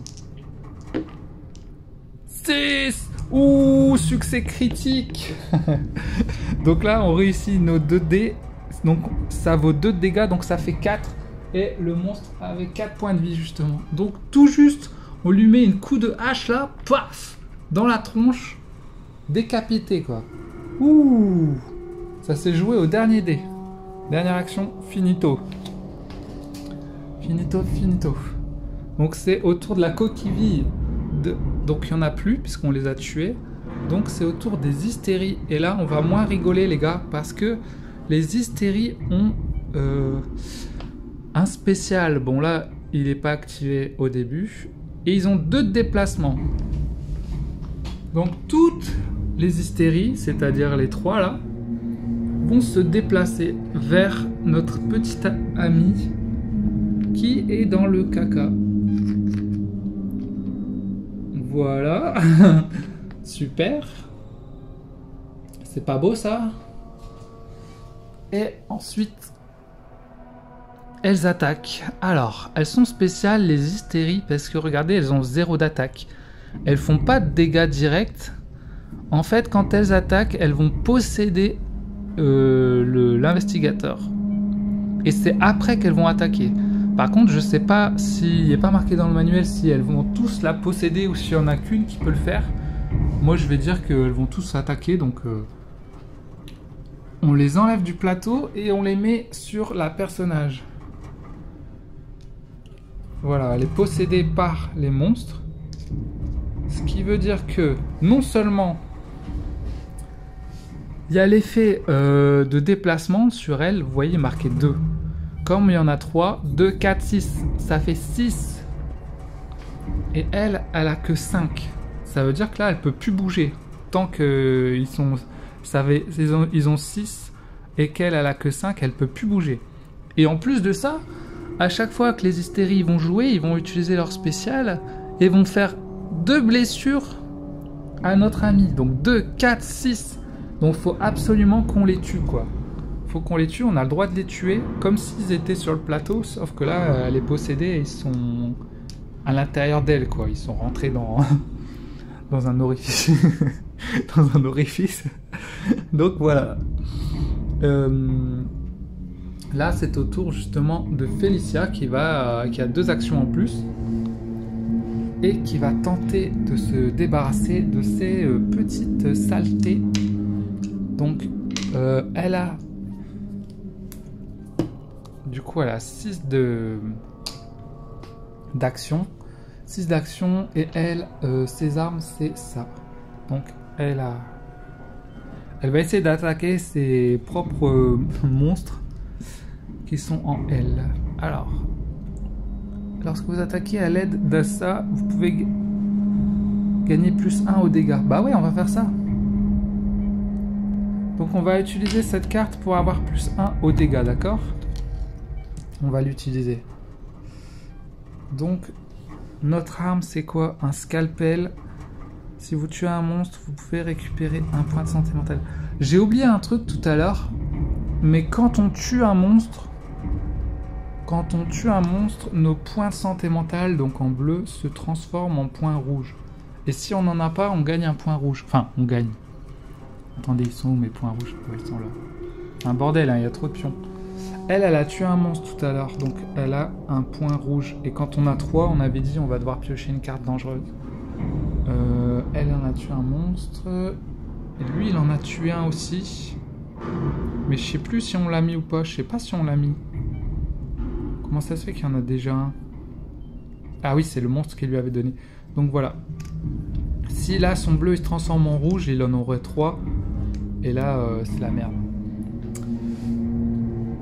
6! Ouh, succès critique. Donc là, on réussit nos 2 dés. Donc, ça vaut 2 dégâts, donc ça fait 4. Et le monstre avait 4 points de vie, justement. Donc, tout juste, on lui met une coup de hache, là, paf, dans la tronche. Décapité, quoi. Ouh. Ça s'est joué au dernier dé. Dernière action, finito. Finito, finito. Donc, c'est autour de la coquille de Donc il n'y en a plus puisqu'on les a tués. Donc c'est au tour des hystéries. Et là on va moins rigoler les gars parce que les hystéries ont un spécial. Bon là il n'est pas activé au début. Et ils ont 2 déplacements. Donc toutes les hystéries, c'est-à-dire les 3 là, vont se déplacer vers notre petit ami qui est dans le caca. Voilà. Super. C'est pas beau ça? Et ensuite, elles attaquent. Alors, elles sont spéciales les hystéries parce que regardez, elles ont 0 d'attaque. Elles font pas de dégâts directs. En fait, quand elles attaquent, elles vont posséder l'investigateur. Et c'est après qu'elles vont attaquer. Par contre, je sais pas s'il n'est pas marqué dans le manuel si elles vont tous la posséder ou s'il n'y en a qu'une qui peut le faire. Moi, je vais dire qu'elles vont tous attaquer. Donc, on les enlève du plateau et on les met sur la personnage. Voilà, elle est possédée par les monstres. Ce qui veut dire que non seulement il y a l'effet de déplacement sur elle, vous voyez marqué 2. Comme il y en a 3, 2, 4, 6, ça fait 6. Et elle a que 5. Ça veut dire que là, elle peut plus bouger. Tant qu'ils sont... ils ont 6 et qu'elle a que 5, elle peut plus bouger. Et en plus de ça, à chaque fois que les hystéries vont jouer, ils vont utiliser leur spécial et vont faire 2 blessures à notre ami. Donc 2, 4, 6. Donc faut absolument qu'on les tue quoi. Faut qu'on les tue, on a le droit de les tuer comme s'ils étaient sur le plateau, sauf que là, elle est possédée et ils sont à l'intérieur d'elle quoi. Ils sont rentrés dans un orifice. Dans un orifice. Donc voilà. Là, c'est au tour justement de Félicia qui a 2 actions en plus et qui va tenter de se débarrasser de ces petites saletés. Donc, elle a... Du coup, elle a 6 d'action. 6 d'action et elle, ses armes, c'est ça. Donc, elle va essayer d'attaquer ses propres monstres qui sont en elle. Alors, lorsque vous attaquez à l'aide de ça, vous pouvez gagner plus 1 aux dégâts. Bah ouais, on va faire ça. Donc on va utiliser cette carte pour avoir plus 1 aux dégâts, d'accord? On va l'utiliser. Donc, notre arme, c'est quoi? Un scalpel. Si vous tuez un monstre, vous pouvez récupérer 1 point de santé mentale. J'ai oublié un truc tout à l'heure, mais quand on tue un monstre, nos points de santé mentale, donc en bleu, se transforment en points rouges. Et si on n'en a pas, on gagne un point rouge. Enfin, on gagne. Attendez, ils sont où mes points rouges? Ouais, ils sont là. Un bordel, hein, il y a trop de pions. Elle a tué un monstre tout à l'heure, donc elle a un point rouge. Et quand on a 3, on avait dit on va devoir piocher une carte dangereuse. Elle en a tué un monstre. Et lui, il en a tué un aussi. Mais je sais plus si on l'a mis ou pas. Je sais pas si on l'a mis. Comment ça se fait qu'il y en a déjà un? Ah oui, c'est le monstre qu'il lui avait donné. Donc voilà. Si là, son bleu il se transforme en rouge, il en aurait 3. Et là, c'est la merde.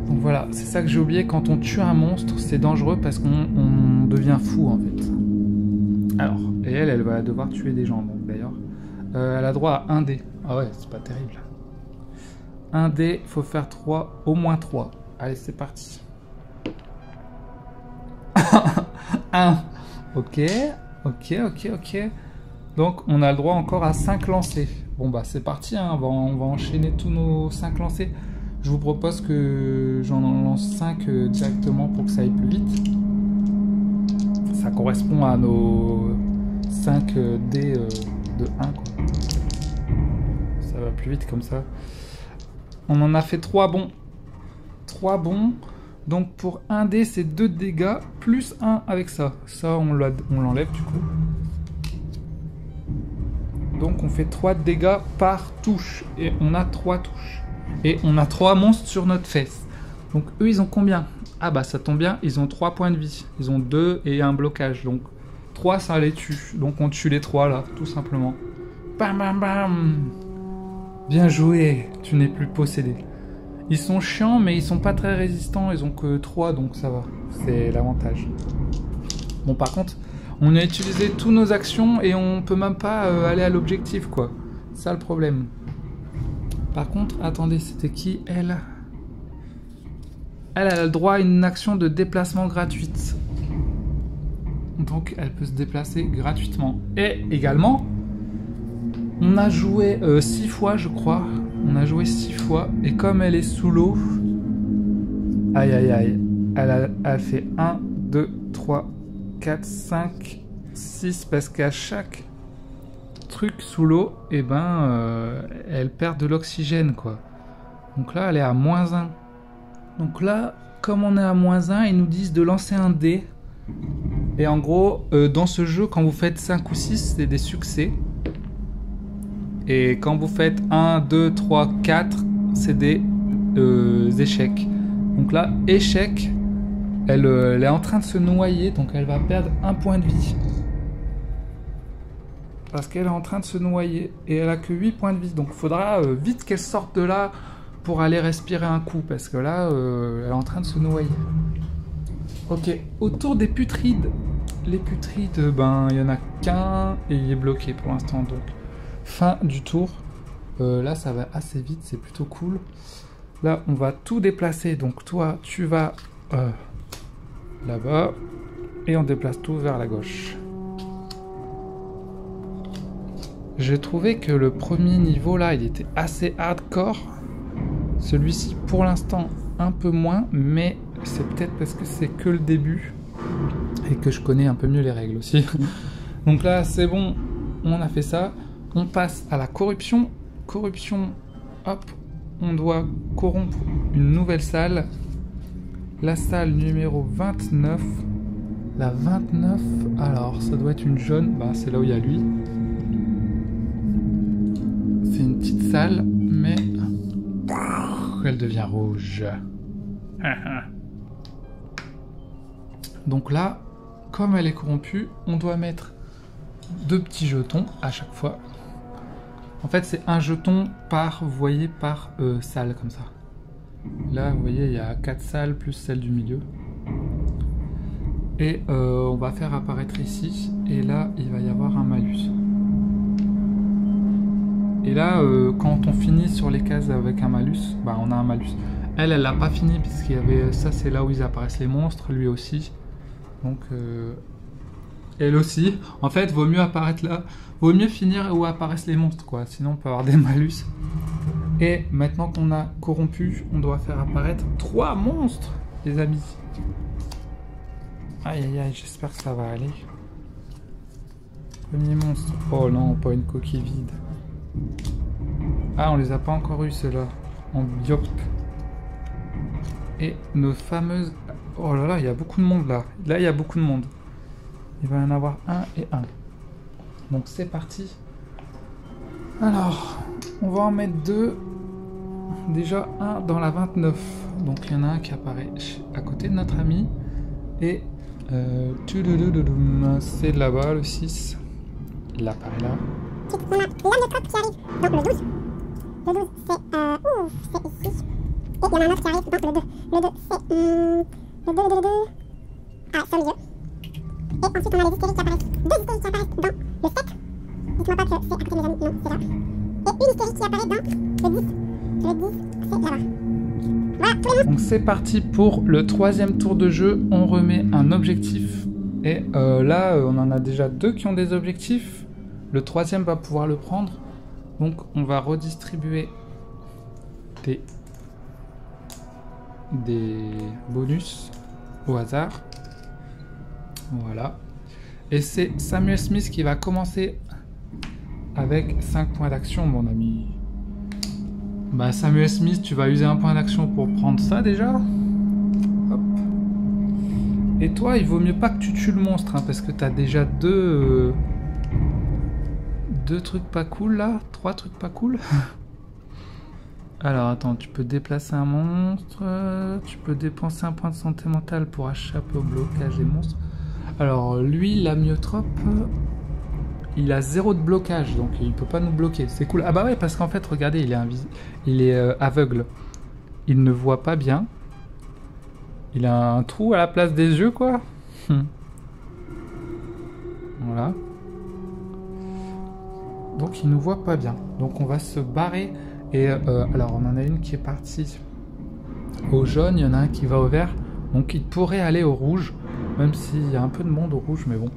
Donc voilà, c'est ça que j'ai oublié. Quand on tue un monstre, c'est dangereux parce qu'on devient fou en fait. Alors, et elle va devoir tuer des gens. Donc d'ailleurs, elle a droit à 1 dé. Ah ouais, c'est pas terrible. 1 dé, faut faire 3, au moins 3. Allez, c'est parti. 1. Ok. Donc, on a le droit encore à 5 lancers. Bon, bah, c'est parti. Hein. On va enchaîner tous nos 5 lancers. Je vous propose que j'en lance 5 directement pour que ça aille plus vite. Ça correspond à nos 5 dés de 1. Quoi. Ça va plus vite comme ça. On en a fait 3 bons. 3 bons. Donc pour 1 dé, c'est 2 dégâts plus 1 avec ça. Ça, on l'enlève du coup. Donc on fait 3 dégâts par touche. Et on a 3 touches. Et on a 3 monstres sur notre fesse. Donc eux, ils ont combien? Ah bah ça tombe bien, ils ont 3 points de vie. Ils ont 2 et un blocage. Donc 3 ça les tue. Donc on tue les 3 là, tout simplement. Bam bam bam. Bien joué, tu n'es plus possédé. Ils sont chiants mais ils sont pas très résistants, ils ont que 3 donc ça va. C'est l'avantage. Bon par contre, on a utilisé toutes nos actions et on peut même pas aller à l'objectif quoi. C'est ça le problème. Par contre, attendez, c'était qui elle? Elle a le droit à une action de déplacement gratuite. Donc elle peut se déplacer gratuitement. Et également, on a joué 6 fois je crois. On a joué 6 fois. Et comme elle est sous l'eau... Aïe aïe aïe. Elle fait 1, 2, 3, 4, 5, 6. Parce qu'à chaque truc sous l'eau, et elle perd de l'oxygène quoi. Donc là elle est à -1. Donc là, comme on est à -1, ils nous disent de lancer un dé. Et en gros, dans ce jeu, quand vous faites 5 ou 6, c'est des succès. Et quand vous faites 1, 2, 3, 4, c'est des échecs. Donc là, échec, elle est en train de se noyer, donc elle va perdre 1 point de vie. Parce qu'elle est en train de se noyer. Et elle a que 8 points de vie. Donc il faudra vite qu'elle sorte de là pour aller respirer un coup. Parce que là, elle est en train de se noyer. Ok, autour des putrides. Les putrides, il n'y en a qu'un et il est bloqué pour l'instant. Donc, fin du tour. Là, ça va assez vite, c'est plutôt cool. Là, on va tout déplacer. Donc, toi, tu vas là-bas. Et on déplace tout vers la gauche. J'ai trouvé que le premier niveau, là, il était assez hardcore. Celui-ci, pour l'instant, un peu moins. Mais c'est peut-être parce que c'est que le début. Et que je connais un peu mieux les règles aussi. Donc là, c'est bon. On a fait ça. On passe à la corruption. Corruption, hop. On doit corrompre une nouvelle salle. La salle numéro 29. La 29, alors ça doit être une jaune. C'est là où il y a lui. C'est une petite salle, mais elle devient rouge. Donc là, comme elle est corrompue, on doit mettre 2 petits jetons à chaque fois. En fait, c'est un jeton par, vous voyez, par salle, comme ça. Là, vous voyez, il y a 4 salles plus celle du milieu. Et on va faire apparaître ici. Et là, il va y avoir un malus. Et là, quand on finit sur les cases avec un malus, on a un malus. Elle l'a pas fini, puisqu'il y avait... Ça, c'est là où ils apparaissent les monstres, lui aussi. Donc, elle aussi. En fait, vaut mieux apparaître là. Vaut mieux finir où apparaissent les monstres, quoi. Sinon, on peut avoir des malus. Et maintenant qu'on a corrompu, on doit faire apparaître 3 monstres, les amis. Aïe, aïe, aïe, j'espère que ça va aller. Premier monstre. Oh non, pas une coquille vide. Ah, on les a pas encore eu, ceux-là. En biop. Et nos fameuses... Oh là là, il y a beaucoup de monde là. Là, il y a beaucoup de monde. Il va y en avoir un et un. Donc c'est parti. Alors, on va en mettre 2. Déjà un dans la 29. Donc il y en a un qui apparaît à côté de notre ami. Et c'est là-bas le 6. Il apparaît là. On a l'âme de coq qui arrive. Donc le 12. Le 12 c'est ici. Et il y en a un autre qui arrive. Donc le 2. Le 2 c'est... Le 2. Ah, c'est au milieu. Et ensuite on a les hystériques qui apparaissent. 2 hystériques qui apparaissent dans le 7. Dites-moi pas que c'est à côté de mes amis. Non, c'est là. Et une hystérique qui apparaît dans le 10. Le 10, c'est là-bas. Voilà, tous les monstres. Donc c'est parti pour le 3e tour de jeu. On remet un objectif. Et là, on en a déjà 2 qui ont des objectifs. Le 3e va pouvoir le prendre. Donc on va redistribuer des bonus au hasard. Voilà. Et c'est Samuel Smith qui va commencer avec 5 points d'action, mon ami. Samuel Smith, tu vas user un point d'action pour prendre ça déjà. Hop. Et toi, il vaut mieux pas que tu tues le monstre, hein, parce que t'as déjà 2 trucs pas cool là. 3 trucs pas cool. Alors attends, tu peux déplacer un monstre. Tu peux dépenser un point de santé mentale pour échapper au blocage des monstres. Alors lui, l'amyotrope, il a 0 de blocage, donc il peut pas nous bloquer. C'est cool. Ah bah ouais, parce qu'en fait, regardez, il est aveugle. Il ne voit pas bien. Il a un trou à la place des yeux, quoi. Voilà. Donc il nous voit pas bien. Donc on va se barrer. Et alors on en a une qui est partie au jaune, il y en a un qui va au vert. Donc il pourrait aller au rouge, même s'il y a un peu de monde au rouge, mais bon,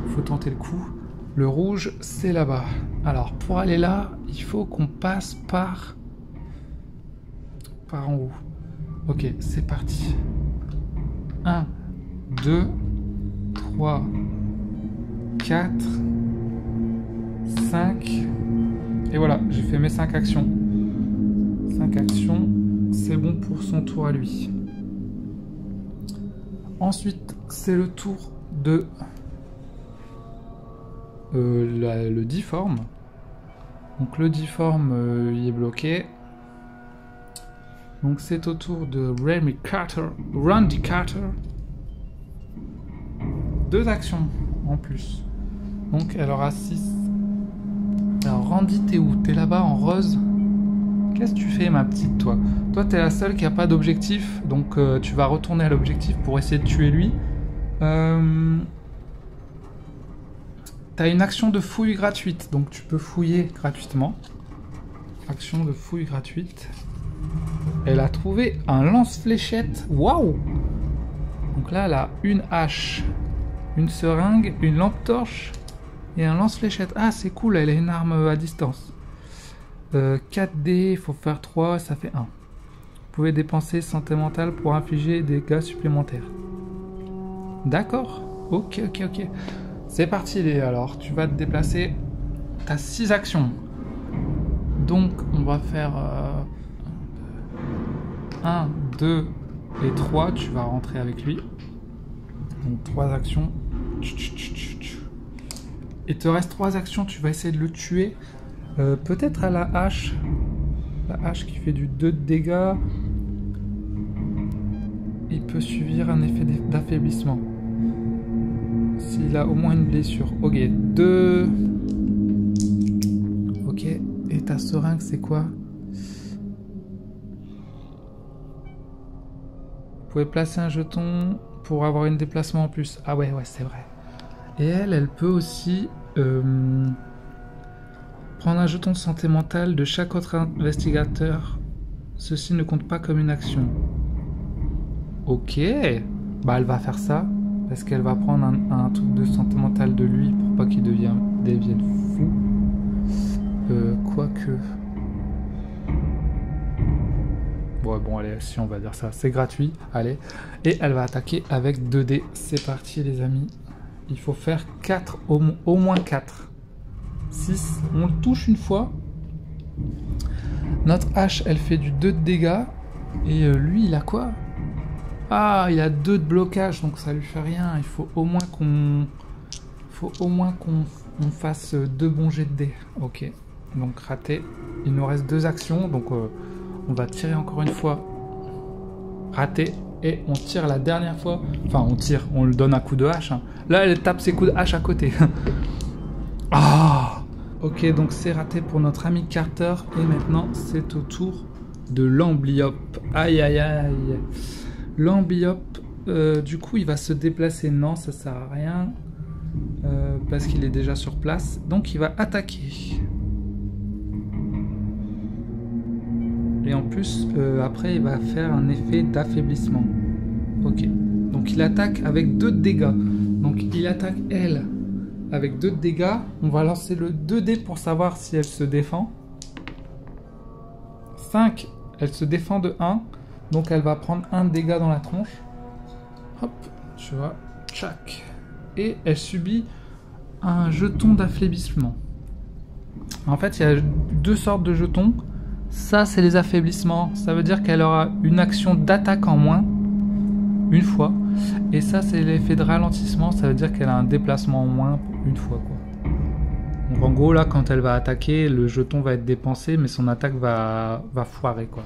il faut tenter le coup. Le rouge, c'est là-bas. Alors pour aller là, il faut qu'on passe par en haut. Ok, c'est parti. 1, 2, 3, 4, 5. Et voilà, j'ai fait mes 5 actions. 5 actions, c'est bon pour son tour à lui. Ensuite, c'est le tour de le difforme. Donc le difforme, il est bloqué. Donc c'est au tour de Randy Carter. 2 actions en plus. Donc elle aura 6. Alors Randy, t'es où? T'es là-bas en rose. Qu'est-ce que tu fais, ma petite, toi? Toi, t'es la seule qui n'a pas d'objectif. Donc tu vas retourner à l'objectif pour essayer de tuer lui. T'as une action de fouille gratuite. Donc tu peux fouiller gratuitement. Action de fouille gratuite. Elle a trouvé un lance-fléchette. Waouh! Donc là, elle a une hache, une seringue, une lampe torche et un lance-fléchette. Ah, c'est cool, elle a une arme à distance. 4D, il faut faire 3, ça fait 1. Vous pouvez dépenser santé mentale pour infliger des dégâts supplémentaires. D'accord. Ok. C'est parti, Léa. Alors, tu vas te déplacer. Tu as 6 actions. Donc, on va faire 1, 2 et 3. Tu vas rentrer avec lui. Donc, 3 actions. Il te reste 3 actions. Tu vas essayer de le tuer. Peut-être à la hache. La hache qui fait du 2 de dégâts. Il peut subir un effet d'affaiblissement. S'il a au moins une blessure. Ok, 2. Ok, et ta seringue, c'est quoi? Vous pouvez placer un jeton pour avoir une déplacement en plus. Ah ouais, c'est vrai. Et elle peut aussi prendre un jeton de santé mentale de chaque autre investigateur. Ceci ne compte pas comme une action. Ok, bah elle va faire ça. Parce qu'elle va prendre un truc de santé mentale de lui pour pas qu'il devienne fou. Quoique... Ouais, bon, allez, si on va dire ça, c'est gratuit. Allez. Et elle va attaquer avec 2 dés. C'est parti, les amis. Il faut faire 4, au moins 4. 6, on le touche une fois. Notre hache, elle fait du 2 de dégâts. Et lui, il a quoi? Ah, il a 2 de blocage, donc ça lui fait rien. Il faut au moins qu'on fasse 2 bons jets de dés. Ok, donc raté. Il nous reste 2 actions, donc on va tirer encore une fois. Raté. Et on tire la dernière fois. Enfin, on le donne un coup de hache. Hein. Là, elle tape ses coups de hache à côté. Ah. Ok, donc c'est raté pour notre ami Carter. Et maintenant, c'est au tour de l'amblyope. Aïe. L'amblyope, du coup, il va se déplacer. Non, ça sert à rien. Parce qu'il est déjà sur place. Donc, il va attaquer. Et en plus, après, il va faire un effet d'affaiblissement. Ok. Donc, il attaque avec 2 de dégâts. Donc, il attaque elle avec 2 de dégâts. On va lancer le 2D pour savoir si elle se défend. 5, elle se défend de 1. Donc elle va prendre 1 dégât dans la tronche. Hop, tu vois, tchac. Et elle subit un jeton d'affaiblissement. En fait, il y a 2 sortes de jetons. Ça, c'est les affaiblissements. Ça veut dire qu'elle aura une action d'attaque en moins, une fois. Et ça, c'est l'effet de ralentissement. Ça veut dire qu'elle a un déplacement en moins une fois, quoi. Donc en gros, là, quand elle va attaquer, le jeton va être dépensé, mais son attaque va foirer, quoi.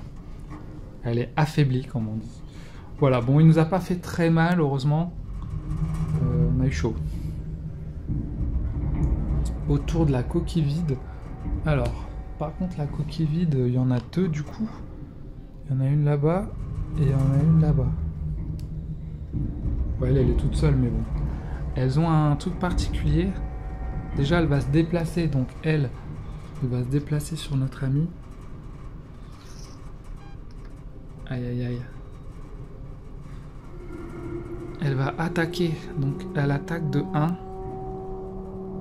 Elle est affaiblie, comme on dit. Voilà, bon, il nous a pas fait très mal, heureusement. On a eu chaud. Autour de la coquille vide. Alors, par contre, la coquille vide, il y en a deux du coup. Il y en a une là-bas et il y en a une là-bas. Ouais, elle est toute seule, mais bon. Elles ont un truc particulier. Déjà, elle va se déplacer, donc elle va se déplacer sur notre ami. Aïe, aïe, aïe. Elle va attaquer, donc elle attaque de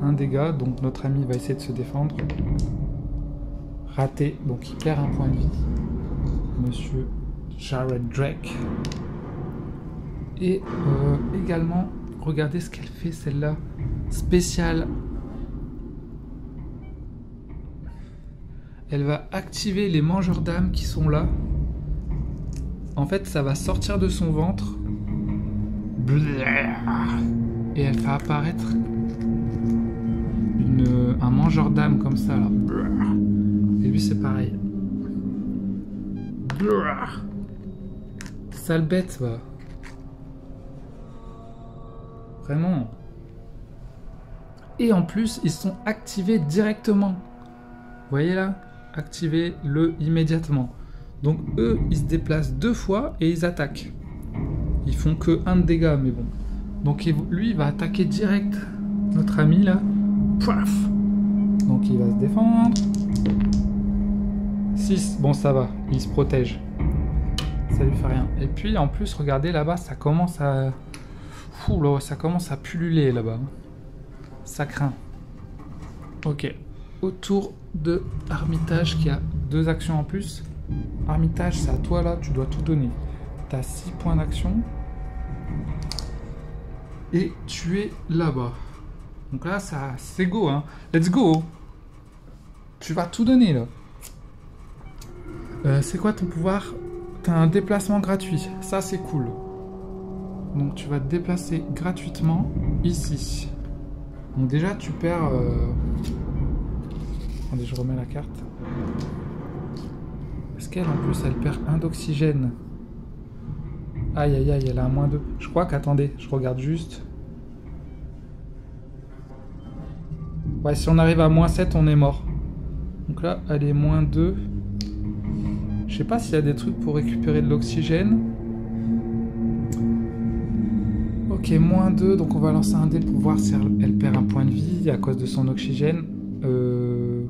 1 dégât, donc notre ami va essayer de se défendre. Raté, donc il perd un point de vie. Monsieur Jared Drake. Et également, regardez ce qu'elle fait celle-là. Spéciale. Elle va activer les mangeurs d'âmes qui sont là. En fait, ça va sortir de son ventre. Et elle fait apparaître un mangeur d'âme comme ça là. Et lui c'est pareil. Sale bête va. Vraiment. Et en plus ils sont activés directement. Vous voyez là? Activez-le immédiatement. Donc eux ils se déplacent 2 fois et ils attaquent. Ils font que 1 de dégâts, mais bon. Donc lui, il va attaquer direct notre ami, là. Paf. Donc il va se défendre. 6, bon ça va, il se protège. Ça lui fait rien. Et puis en plus, regardez là-bas, ça commence à... Ouh là, ça commence à pulluler là-bas. Ça craint. Ok. Autour de Armitage, qui a 2 actions en plus. Armitage, c'est à toi là, tu dois tout donner. T'as 6 points d'action. Et tu es là-bas. Donc là, ça, c'est go, hein. Let's go. Tu vas tout donner, là. C'est quoi ton pouvoir? T'as un déplacement gratuit. Ça, c'est cool. Donc, tu vas te déplacer gratuitement ici. Donc déjà, tu perds... Attendez, je remets la carte. Est-ce qu'elle, en plus, elle perd 1 d'oxygène? Aïe, aïe, aïe, elle a un -2. Je crois qu'attendez, je regarde juste. Ouais, si on arrive à -7, on est mort. Donc là, elle est -2. Je sais pas s'il y a des trucs pour récupérer de l'oxygène. Ok, -2, donc on va lancer un dé pour voir si elle perd un point de vie à cause de son oxygène.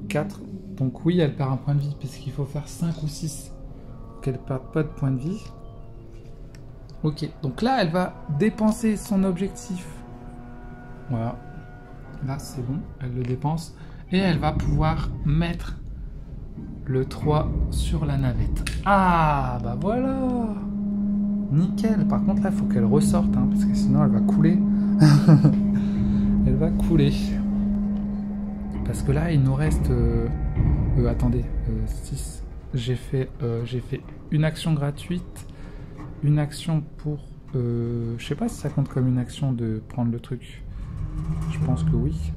4. Donc oui, elle perd un point de vie, puisqu'il faut faire 5 ou 6 pour qu'elle ne perde pas de point de vie. Ok, donc là, elle va dépenser son objectif. Voilà. Là, c'est bon, elle le dépense. Et elle va pouvoir mettre le 3 sur la navette. Ah, bah voilà. Nickel. Par contre, là, il faut qu'elle ressorte, hein, parce que sinon, elle va couler. Elle va couler. Parce que là, il nous reste... attendez, 6. J'ai fait une action gratuite. Une action pour... je sais pas si ça compte comme une action de prendre le truc. Je pense que oui.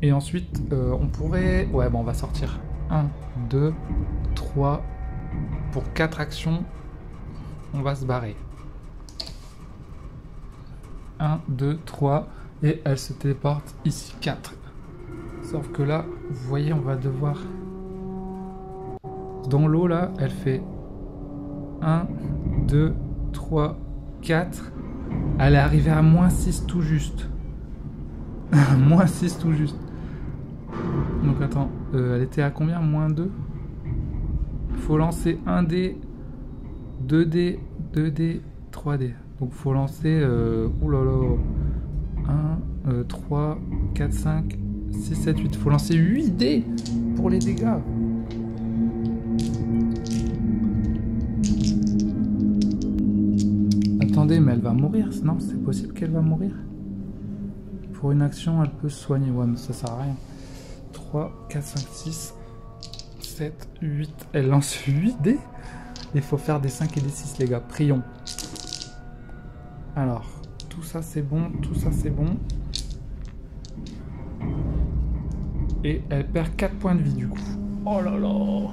Et ensuite, on pourrait... Ouais, bon, on va sortir. 1, 2, 3. Pour 4 actions, on va se barrer. 1, 2, 3. Et elle se téléporte ici. 4. Sauf que là, vous voyez, on va devoir... Dans l'eau, là, elle fait 1, 2, 3, 4. Elle est arrivée à -6 tout juste. -6 tout juste. Donc attends, elle était à combien? -2. Il faut lancer 1 dé, 2 dés, 2 dés, 3 dés. Donc il faut lancer... oulala. 1, 3, 4, 5, 6, 7, 8. Il faut lancer 8 dés pour les dégâts. Attendez, mais elle va mourir. Non, c'est possible qu'elle va mourir. Pour une action, elle peut se soigner. Ouais, mais ça sert à rien. 3, 4, 5, 6, 7, 8. Elle lance 8 dés. Il faut faire des 5 et des 6, les gars. Prions. Alors, tout ça c'est bon. Tout ça c'est bon. Et elle perd 4 points de vie du coup. Oh là là.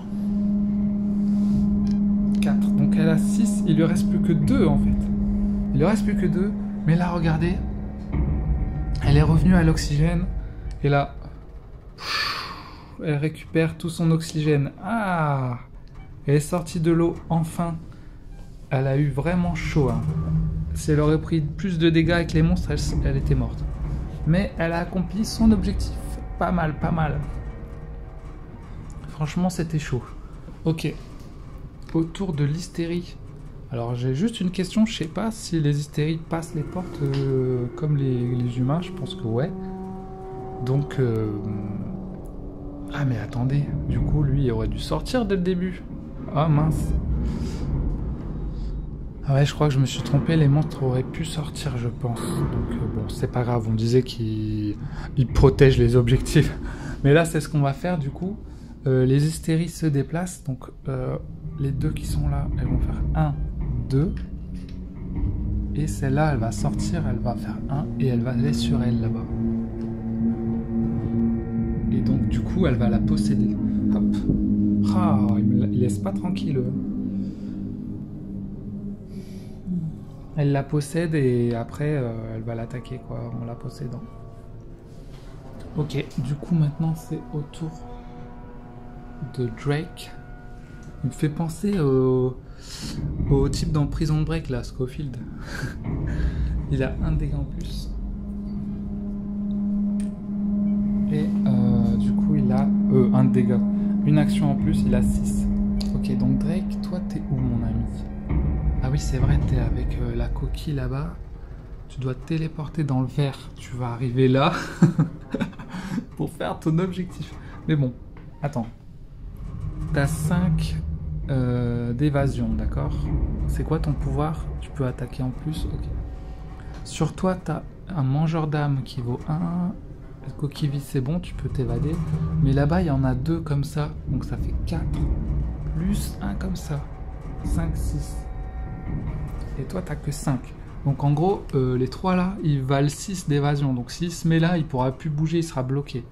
4. Donc elle a 6. Il lui reste plus que 2 en fait. Il lui reste plus que 2. Mais là, regardez. Elle est revenue à l'oxygène. Et là, elle récupère tout son oxygène. Ah! Elle est sortie de l'eau, enfin. Elle a eu vraiment chaud. Hein. Si elle aurait pris plus de dégâts avec les monstres, elle était morte. Mais elle a accompli son objectif. Pas mal, pas mal. Franchement, c'était chaud. Ok. Autour de l'hystérie. Alors, j'ai juste une question. Je sais pas si les hystéries passent les portes comme les humains. Je pense que ouais. Donc... Ah, mais attendez. Du coup, lui, il aurait dû sortir dès le début. Ah, mince. Ah ouais, je crois que je me suis trompé, les monstres auraient pu sortir, je pense. Donc bon, c'est pas grave, on disait qu'ils protègent les objectifs. Mais là, c'est ce qu'on va faire, du coup. Les hystéries se déplacent, donc les deux qui sont là, elles vont faire 1, 2. Et celle-là, elle va sortir, elle va faire 1, et elle va aller sur elle, là-bas. Et donc, du coup, elle va la posséder. Hop. Ah, il laisse pas tranquille. Elle la possède et après elle va l'attaquer quoi en la possédant. Ok, du coup maintenant c'est au tour de Drake. Il me fait penser au type dans Prison Break là, Scofield. Il a un dégât en plus. Et du coup il a un dégât. Une action en plus, il a 6. Ok, donc Drake, toi t'es où mon ami? Ah oui, c'est vrai, t'es avec la coquille là-bas. Tu dois te téléporter dans le verre. Tu vas arriver là pour faire ton objectif. Mais bon, attends. T'as 5 d'évasion, d'accord? C'est quoi ton pouvoir? Tu peux attaquer en plus? Ok. Sur toi, t'as un mangeur d'âme qui vaut 1. La coquille vide, c'est bon, tu peux t'évader. Mais là-bas, il y en a 2 comme ça. Donc ça fait 4. Plus 1 comme ça. 5, 6. Et toi, t'as que 5. Donc en gros, les 3 là, ils valent 6 d'évasion. Donc s'il se met là, il pourra plus bouger, il sera bloqué.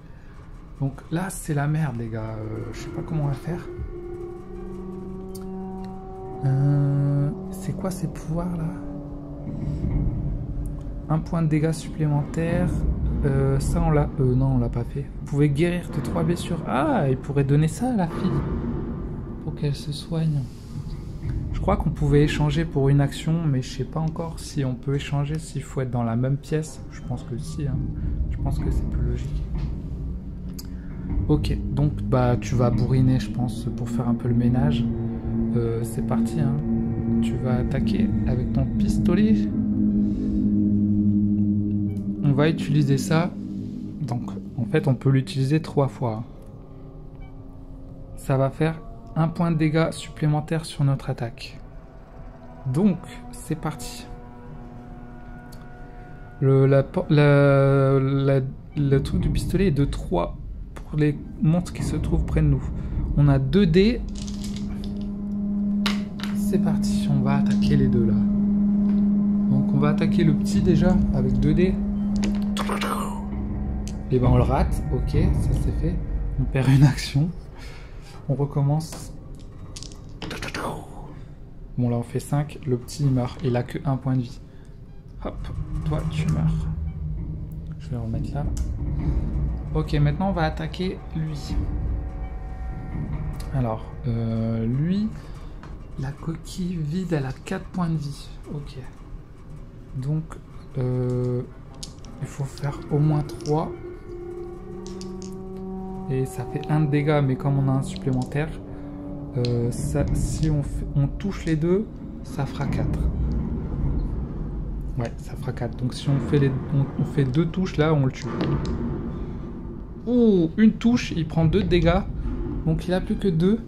Donc là, c'est la merde, les gars. Je sais pas comment on va faire. C'est quoi ces pouvoirs là? 1 point de dégâts supplémentaires. Ça, on l'a... non, on l'a pas fait. Vous pouvez guérir de 3 blessures. Ah, il pourrait donner ça à la fille. Pour qu'elle se soigne. Je crois qu'on pouvait échanger pour une action, mais je sais pas encore si on peut échanger, s'il faut être dans la même pièce. Je pense que si, hein. Je pense que c'est plus logique. Ok, donc bah tu vas bourriner, je pense, pour faire un peu le ménage. C'est parti, hein. Tu vas attaquer avec ton pistolet. On va utiliser ça. Donc, en fait, on peut l'utiliser 3 fois. Ça va faire 1 point de dégâts supplémentaire sur notre attaque. Donc, c'est parti. Le truc du pistolet est de 3 pour les monstres qui se trouvent près de nous. On a 2 dés. C'est parti, on va attaquer les deux là. Donc on va attaquer le petit déjà avec 2 dés. Et ben on le rate, ok, ça c'est fait. On perd une action. On recommence. Bon là on fait 5, le petit il meurt, il a que 1 point de vie. Hop, toi tu meurs. Je vais le remettre là. Ok, maintenant on va attaquer lui. Alors, lui, la coquille vide, elle a 4 points de vie. Ok. Donc, il faut faire au moins 3. Et ça fait 1 de dégâts, mais comme on a un supplémentaire, ça, si on touche les deux, ça fera 4. Ouais, ça fera 4. Donc si on fait 2 touches, là, on le tue. Ouh, une touche, il prend 2 de dégâts. Donc il a plus que 2.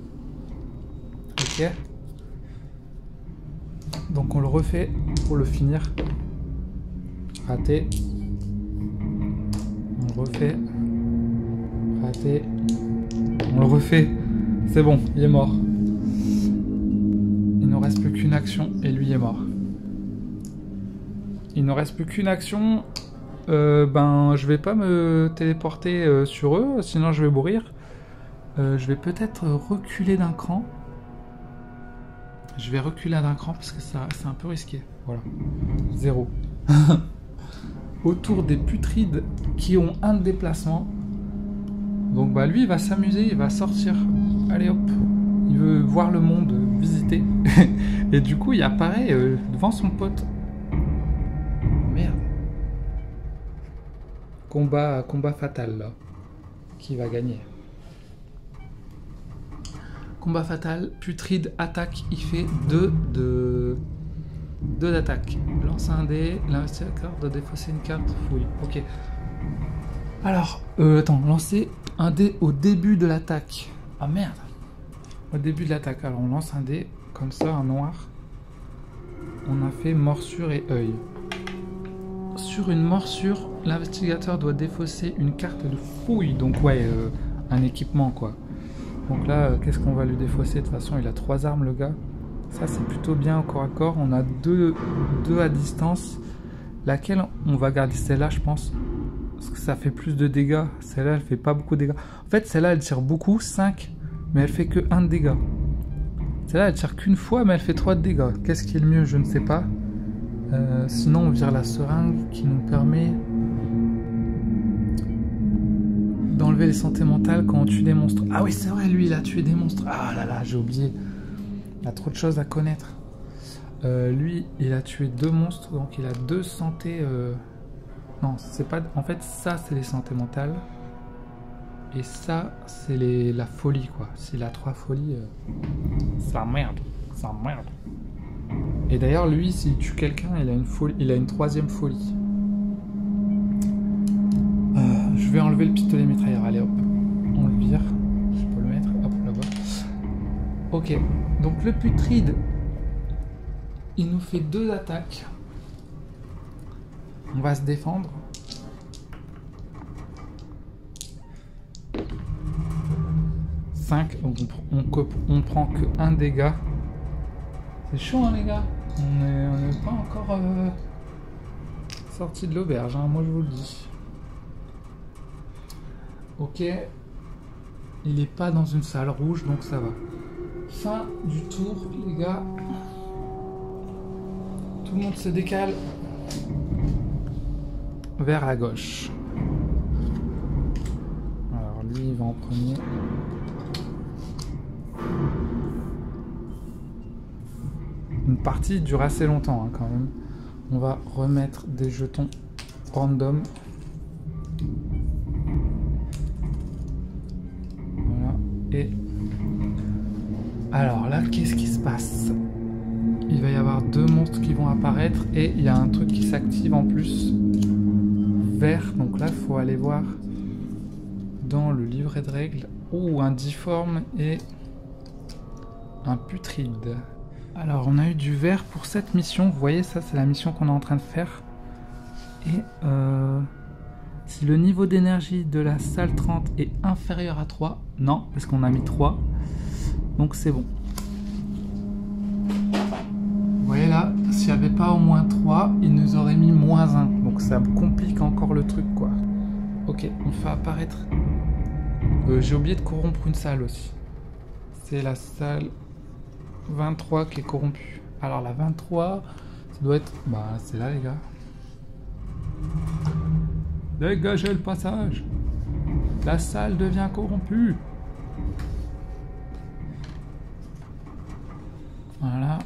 Ok. Donc on le refait pour le finir. Raté. On le refait. Raté. On le refait. C'est bon, il est mort. Il ne reste plus qu'une action et lui est mort. Il ne reste plus qu'une action. Ben, je vais pas me téléporter sur eux, sinon je vais mourir. Je vais peut-être reculer d'un cran. Je vais reculer d'un cran parce que c'est un peu risqué. Voilà. 0. autour des putrides qui ont un déplacement. Donc bah lui il va s'amuser, il va sortir. Allez hop, il veut voir le monde, visiter. Et du coup il apparaît devant son pote. Merde. Combat fatal là. Qui va gagner? Combat fatal, putride attaque, il fait 2 d'attaque. Lance un dé, l'investigateur doit défausser une carte, fouille. Ok. Alors, attends, lancer un dé au début de l'attaque. Ah merde. Au début de l'attaque, alors on lance un dé, comme ça, un noir. On a fait morsure et œil. Sur une morsure, l'investigateur doit défausser une carte de fouille. Donc ouais, un équipement quoi. Donc là, qu'est-ce qu'on va lui défausser? De toute façon, il a 3 armes, le gars. Ça, c'est plutôt bien au corps à corps. On a deux à distance. Laquelle on va garder? Celle-là, je pense. Parce que ça fait plus de dégâts. Celle-là, elle fait pas beaucoup de dégâts. En fait, celle-là, elle tire beaucoup, 5. Mais elle fait que 1 de dégâts. Celle-là, elle tire qu'une fois, mais elle fait 3 de dégâts. Qu'est-ce qui est le mieux? Je ne sais pas. Sinon, on vire la seringue qui nous permet d'enlever les santé mentales quand on tue des monstres. Ah oui, c'est vrai, lui, il a tué des monstres. Ah là là, j'ai oublié. Il a trop de choses à connaître. Lui, il a tué 2 monstres, donc il a 2 santé... Non, c'est pas... En fait, ça, c'est les santé mentales. Et ça, c'est la folie, quoi. S'il a 3 folies, ça merde. Ça merde. Et d'ailleurs, lui, s'il tue quelqu'un, il a une folie, il a une 3e folie. Je vais enlever le pistolet mitrailleur. Allez, hop. On le vire. Je peux le mettre. Hop, là-bas. Ok. Donc, le putride, il nous fait 2 attaques. On va se défendre. Donc on prend que 1 dégât. C'est chaud hein les gars. On n'est pas encore sorti de l'auberge, hein, moi je vous le dis. Ok. Il n'est pas dans une salle rouge, donc ça va. Fin du tour les gars. Tout le monde se décale vers la gauche. Alors lui il va en premier. Une partie dure assez longtemps hein, quand même. On va remettre des jetons random. Voilà. Et alors là, qu'est-ce qui se passe? Il va y avoir 2 monstres qui vont apparaître et il y a un truc qui s'active en plus. Vert. Donc là, il faut aller voir dans le livret de règles. Oh, un difforme et un putride. Alors, on a eu du vert pour cette mission. Vous voyez, ça, c'est la mission qu'on est en train de faire. Et si le niveau d'énergie de la salle 30 est inférieur à 3, non, parce qu'on a mis 3. Donc, c'est bon. Vous voyez là, s'il n'y avait pas au moins 3, il nous aurait mis -1. Donc, ça complique encore le truc, quoi. Ok, on fait apparaître... j'ai oublié de corrompre une salle aussi. C'est la salle... 23 qui est corrompu. Alors la 23, ça doit être... Bah c'est là les gars. Dégagez le passage. La salle devient corrompue. Voilà.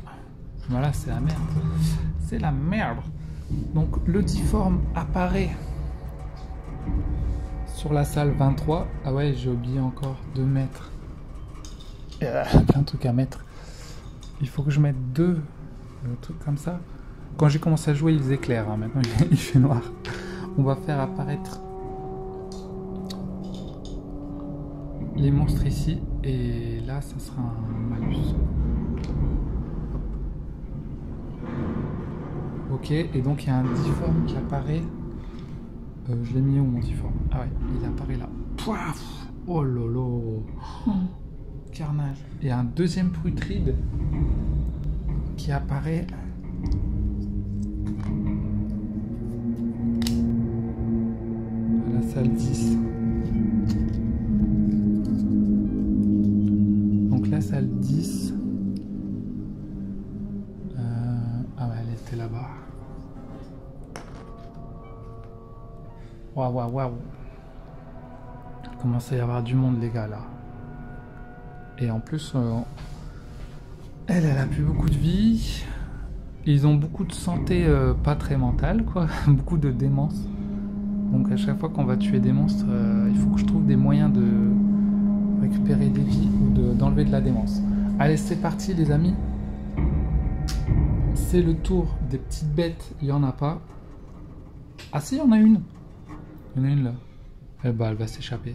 Voilà, c'est la merde. C'est la merde. Donc le difforme apparaît sur la salle 23. Ah ouais, j'ai oublié encore de mettre... plein de trucs à mettre. Il faut que je mette 2 trucs comme ça. Quand j'ai commencé à jouer, il faisait clair. Hein. Maintenant, il fait noir. On va faire apparaître les monstres ici. Et là, ça sera un malus. Ok. Et donc, il y a un difforme qui apparaît. Je l'ai mis où, mon difforme? Ah ouais, il apparaît là. Pouaf! Oh lolo! Carnage. Et un 2e putride qui apparaît à la salle 10. Donc la salle 10. Ah ouais, elle était là-bas. Waouh, waouh, waouh. Il commence à y avoir du monde, les gars, là. Et en plus, elle a plus beaucoup de vie. Ils ont beaucoup de santé pas très mentale, quoi. Beaucoup de démence. Donc à chaque fois qu'on va tuer des monstres, il faut que je trouve des moyens de récupérer des vies ou d'enlever de la démence. Allez, c'est parti, les amis. C'est le tour des petites bêtes. Il n'y en a pas. Ah si, il y en a une. Il y en a une là. Eh ben, elle va s'échapper.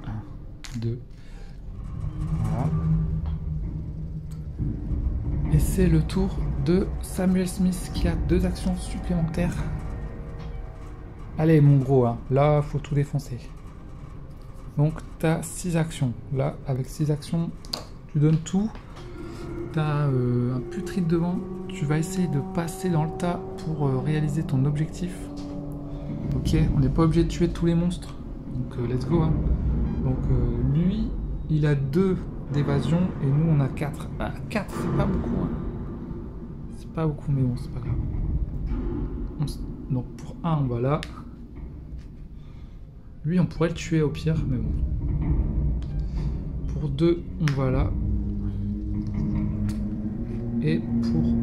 1, 2. Voilà. Et c'est le tour de Samuel Smith qui a 2 actions supplémentaires. Allez, mon gros, hein. Là, faut tout défoncer. Donc, tu as 6 actions. Là, avec 6 actions, tu donnes tout. Tu as un putride devant. Tu vas essayer de passer dans le tas pour réaliser ton objectif. Ok, on n'est pas obligé de tuer tous les monstres. Donc, let's go. Hein. Donc, lui, il a 2 d'évasion et nous, on a 4. Ah, 4, c'est pas beaucoup. Hein. C'est pas beaucoup, mais bon, c'est pas grave. Donc, pour 1, on va là. Lui, on pourrait le tuer au pire, mais bon. Pour 2, on va là. Et pour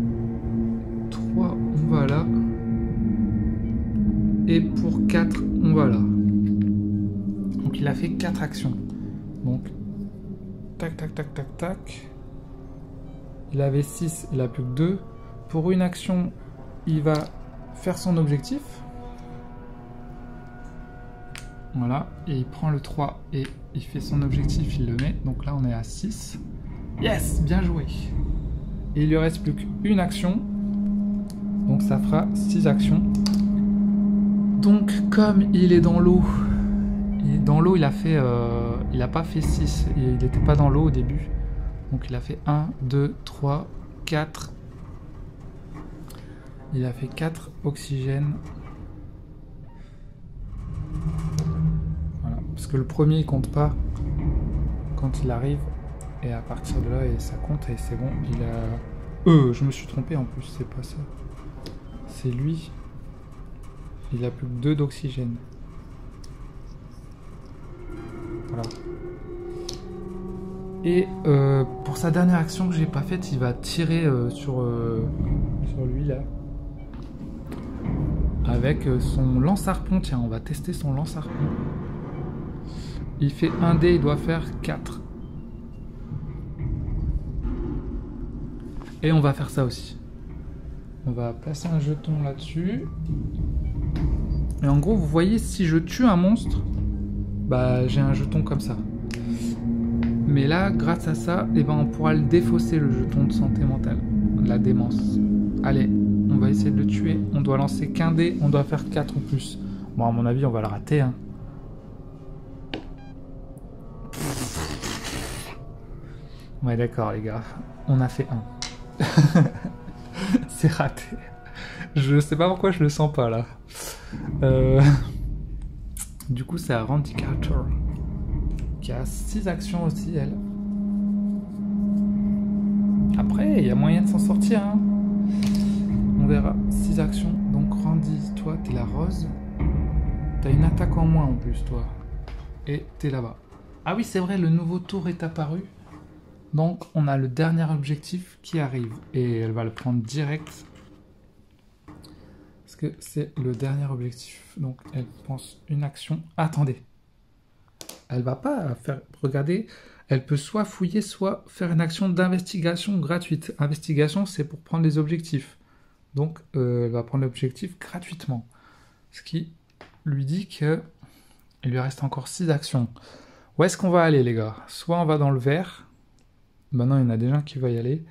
3, on va là. Et pour 4, on va là. Donc, il a fait 4 actions. Donc, tac, tac, tac, tac, tac. Il avait 6, il a plus que 2. Pour une action, il va faire son objectif. Voilà, et il prend le 3 et il fait son objectif, il le met. Donc là, on est à 6. Yes, bien joué. Et il lui reste plus qu'une action. Donc ça fera 6 actions. Donc comme il est dans l'eau, il a fait, il a pas fait 6. Il n'était pas dans l'eau au début. Donc il a fait 1, 2, 3, 4. Il a fait 4 oxygènes. Voilà. Parce que le premier il compte pas quand il arrive. Et à partir de là, ça compte et c'est bon. Il a... je me suis trompé en plus, c'est pas ça. C'est lui. Il a plus que 2 d'oxygène. Voilà. Et pour sa dernière action que j'ai pas faite, il va tirer sur lui là. Avec son lance-harpon. Tiens, on va tester son lance-harpon. Il fait 1 dé, il doit faire 4. Et on va faire ça aussi. On va placer un jeton là-dessus. Et en gros, vous voyez, si je tue un monstre, bah j'ai un jeton comme ça. Mais là, grâce à ça, eh ben, on pourra le défausser, le jeton de santé mentale. La démence. Allez, on va essayer de le tuer. On doit lancer qu'un dé, on doit faire 4 ou plus. Bon, à mon avis, on va le rater. Hein. Ouais, d'accord, les gars. On a fait 1. C'est raté. Je sais pas pourquoi je le sens pas là. Du coup, c'est à Randy Carter qui a 6 actions aussi, elle. Après, il y a moyen de s'en sortir. Hein. On verra. 6 actions. Donc, Randy, toi, t'es la rose. T'as une attaque en moins en plus, toi. Et t'es là-bas. Ah oui, c'est vrai, le nouveau tour est apparu. Donc, on a le dernier objectif qui arrive. Et elle va le prendre direct. Parce que c'est le dernier objectif. Donc, elle pense une action. Attendez. Elle va pas faire... Regardez, elle peut soit fouiller, soit faire une action d'investigation gratuite. Investigation, c'est pour prendre les objectifs. Donc, elle va prendre l'objectif gratuitement. Ce qui lui dit que il lui reste encore 6 actions. Où est-ce qu'on va aller, les gars? Soit on va dans le vert... Maintenant, il y en a déjà un qui va y aller.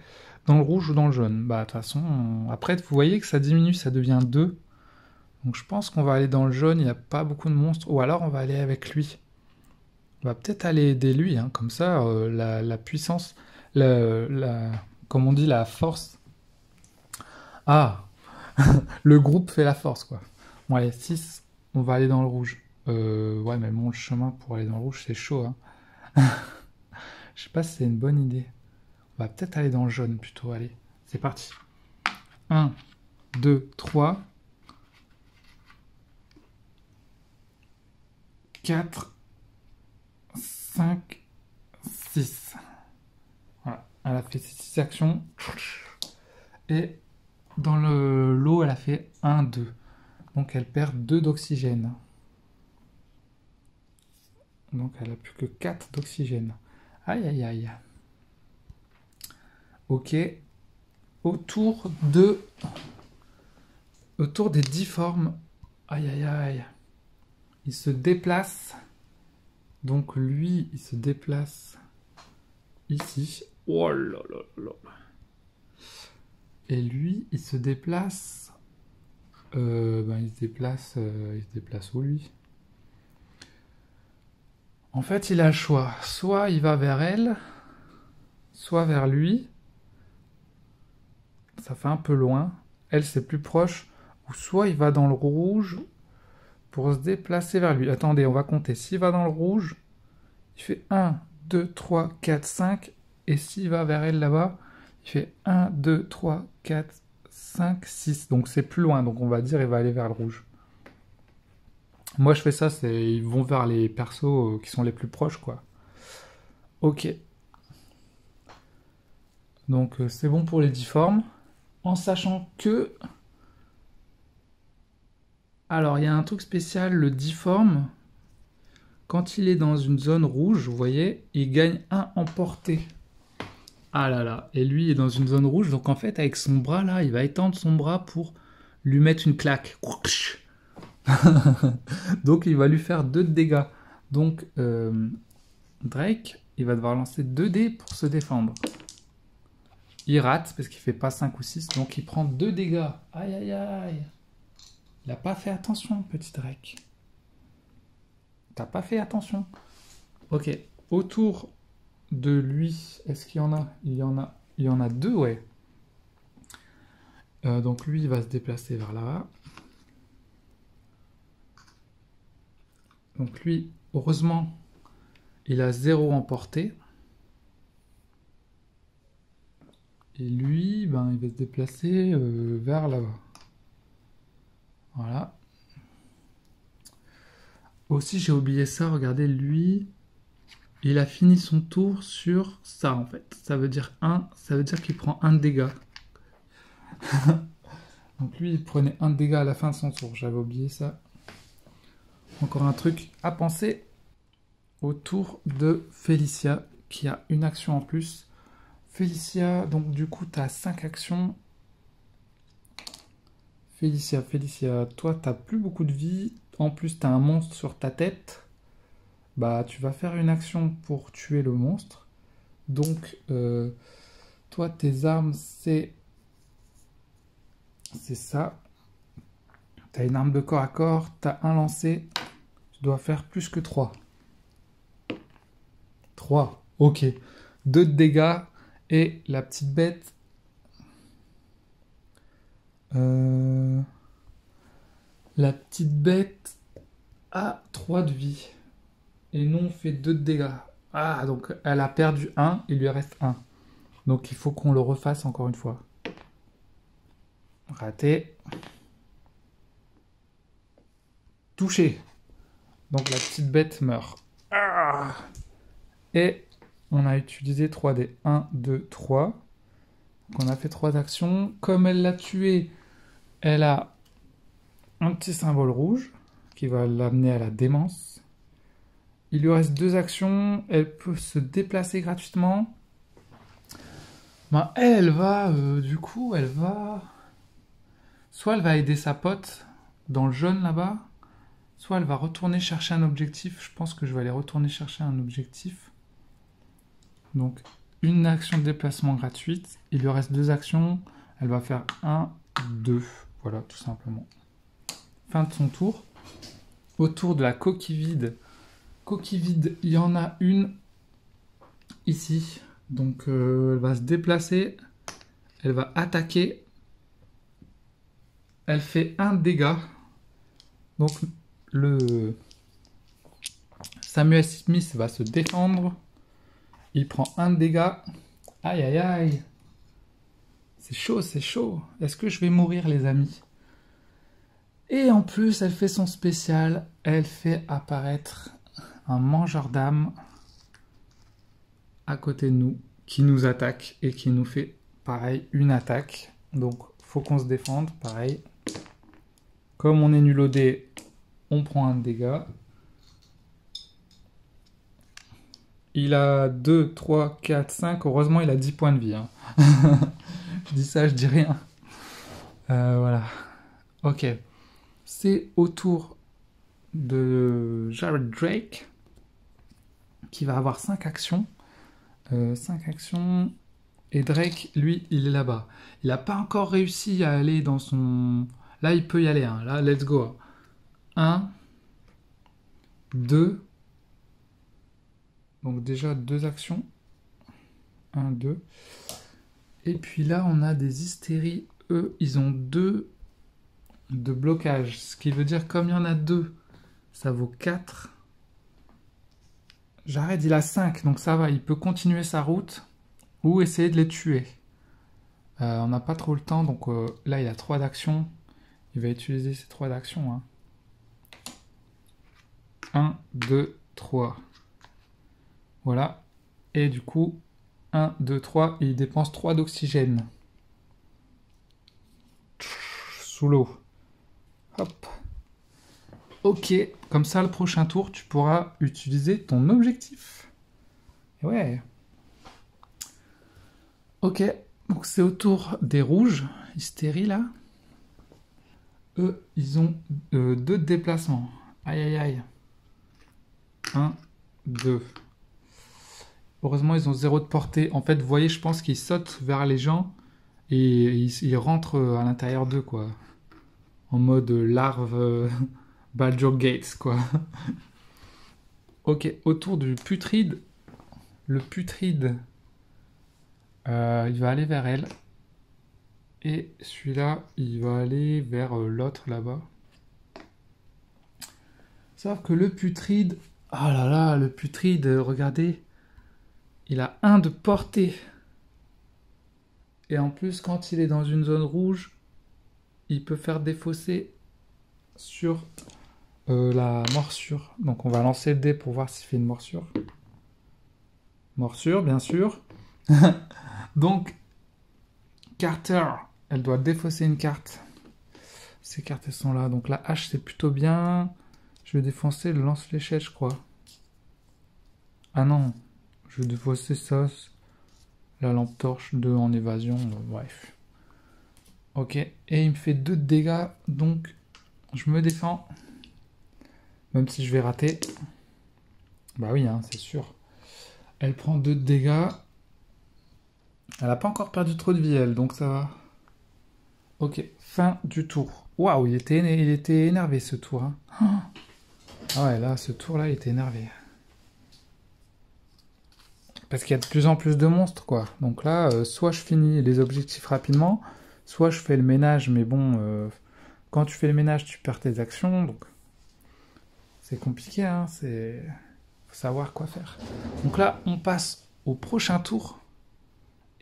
Dans le rouge ou dans le jaune. Bah, de toute façon, après, vous voyez que ça diminue, ça devient 2. Donc, je pense qu'on va aller dans le jaune. Il n'y a pas beaucoup de monstres. Ou alors, on va aller avec lui. On va peut-être aller aider lui. Hein. Comme ça, la puissance, comme on dit, la force. Ah le groupe fait la force, quoi. Bon, allez, 6. On va aller dans le rouge. Ouais, mais bon, le chemin pour aller dans le rouge, c'est chaud, hein. Je sais pas si c'est une bonne idée. On va peut-être aller dans le jaune plutôt. Allez, c'est parti. 1, 2, 3. 4, 5, 6. Voilà, elle a fait 6 actions. Et dans l'eau, elle a fait 1, 2. Donc elle perd 2 d'oxygène. Donc elle a plus que 4 d'oxygène. Aïe aïe aïe. Ok. Autour des difformes. Aïe aïe aïe. Il se déplace. Donc lui, il se déplace ici. Oh là là là. Et lui, il se déplace. Il se déplace où lui? En fait, il a le choix. Soit il va vers elle, soit vers lui. Ça fait un peu loin. Elle, c'est plus proche. Ou soit il va dans le rouge pour se déplacer vers lui. Attendez, on va compter. S'il va dans le rouge, il fait 1, 2, 3, 4, 5. Et s'il va vers elle là-bas, il fait 1, 2, 3, 4, 5, 6. Donc c'est plus loin. Donc on va dire il va aller vers le rouge. Moi je fais ça, ils vont vers les persos qui sont les plus proches, quoi. Ok. Donc c'est bon pour les difformes. En sachant que... Alors il y a un truc spécial, le difforme, quand il est dans une zone rouge, vous voyez, il gagne 1 en portée. Ah là là, et lui est dans une zone rouge, donc en fait avec son bras là, il va étendre son bras pour lui mettre une claque. Donc il va lui faire 2 de dégâts. Donc Drake, il va devoir lancer 2 dés pour se défendre. Il rate parce qu'il fait pas 5 ou 6, donc il prend 2 dégâts. Aïe aïe aïe. Il n'a pas fait attention, petit Drake. T'as pas fait attention. Ok, autour de lui, est-ce qu'il y en a? Il y en a 2, ouais. Donc lui, il va se déplacer vers là. Donc lui, heureusement, il a 0 en portée. Et lui, il va se déplacer vers là-bas. Voilà. Aussi, j'ai oublié ça, regardez, lui, il a fini son tour sur ça, en fait. Ça veut dire qu'il prend 1 de dégâts. Donc lui, il prenait 1 de dégâts à la fin de son tour, j'avais oublié ça. Encore un truc à penser autour de Félicia, qui a une action en plus. Félicia, donc du coup, tu as 5 actions. Félicia, toi, tu n'as plus beaucoup de vie. En plus, tu as un monstre sur ta tête. Bah, tu vas faire une action pour tuer le monstre. Donc, toi, tes armes, c'est ça. Tu as une arme de corps à corps, tu as un lancé. Tu dois faire plus que 3. 3, ok. 2 de dégâts. Et la petite bête... La petite bête a 3 de vie. Et nous, on fait 2 de dégâts. Ah, donc elle a perdu 1, il lui reste 1. Donc il faut qu'on le refasse encore une fois. Raté. Touché. Donc la petite bête meurt. Ah. Et on a utilisé 3 dés. 1, 2, 3. Donc on a fait 3 actions. Comme elle l'a tué, elle a un petit symbole rouge qui va l'amener à la démence. Il lui reste 2 actions. Elle peut se déplacer gratuitement. Ben, elle va, du coup, elle va... Soit elle va aider sa pote dans le jaune là-bas, soit elle va retourner chercher un objectif. Je pense que je vais aller retourner chercher un objectif. Donc, une action de déplacement gratuite. Il lui reste 2 actions. Elle va faire 1, 2. Voilà, tout simplement. Fin de son tour. Autour de la coquille vide. Coquille vide, il y en a une ici. Donc, elle va se déplacer. Elle va attaquer. Elle fait 1 dégât. Donc, le Samuel Smith va se défendre. Il prend 1 dégât. Aïe, aïe, aïe. C'est chaud, c'est chaud. Est-ce que je vais mourir, les amis? Et en plus, elle fait son spécial. Elle fait apparaître un mangeur d'âme à côté de nous qui nous attaque et qui nous fait pareil une attaque. Donc faut qu'on se défende, pareil. Comme on est nul au dé, on prend un dégât. Il a 2, 3, 4, 5. Heureusement, il a 10 points de vie. Hein. Je dis ça, je dis rien. Voilà. Ok. C'est au tour de Jared Drake qui va avoir 5 actions. 5 actions. Et Drake, lui, il est là-bas. Il n'a pas encore réussi à aller dans son... Là, il peut y aller. Hein. Là, let's go. 1, 2. Donc déjà 2 actions. 1, 2. Et puis là, on a des hystéries. Eux, ils ont 2 de blocage. Ce qui veut dire, comme il y en a 2, ça vaut 4. Jared, il a 5, donc ça va. Il peut continuer sa route ou essayer de les tuer. On n'a pas trop le temps, donc là, il a 3 d'actions. Il va utiliser ces 3 d'actions. Hein. 1, 2, 3. Voilà. Et du coup, 1, 2, 3, et il dépense 3 d'oxygène. Sous l'eau. Hop. Ok, comme ça, le prochain tour, tu pourras utiliser ton objectif. Et ouais. Ok, donc c'est au tour des rouges, hystérie là. Eux, ils ont 2 de déplacement. Aïe, aïe, aïe. 1, 2. Heureusement, ils ont 0 de portée. En fait, vous voyez, je pense qu'ils sautent vers les gens et ils rentrent à l'intérieur d'eux, quoi. En mode larve Baldur's Gates, quoi. Ok, autour du putride. Le putride, il va aller vers elle. Et celui-là, il va aller vers l'autre là-bas. Sauf que le putride... Ah là là, le putride, regardez. Il a 1 de portée. Et en plus, quand il est dans une zone rouge, il peut faire défausser sur la morsure. Donc on va lancer le dé pour voir s'il fait une morsure. Morsure, bien sûr. Donc, Carter, elle doit défausser une carte. Ces cartes, elles sont là. Donc la hache, c'est plutôt bien. Je vais défoncer le lance-fléchette, je crois. Ah non, je vais défausser ça. La lampe torche, 2 en évasion, bref. Ok, et il me fait 2 de dégâts, donc je me défends. Même si je vais rater. Bah oui, hein, c'est sûr. Elle prend 2 de dégâts. Elle n'a pas encore perdu trop de vie, elle, donc ça va. Ok, fin du tour. Waouh, il était énervé ce tour. Hein. Ah ouais, là, ce tour-là, il était énervé. Parce qu'il y a de plus en plus de monstres, quoi. Donc là, soit je finis les objectifs rapidement, soit je fais le ménage, mais bon, quand tu fais le ménage, tu perds tes actions, donc c'est compliqué, hein, faut savoir quoi faire. Donc là, on passe au prochain tour,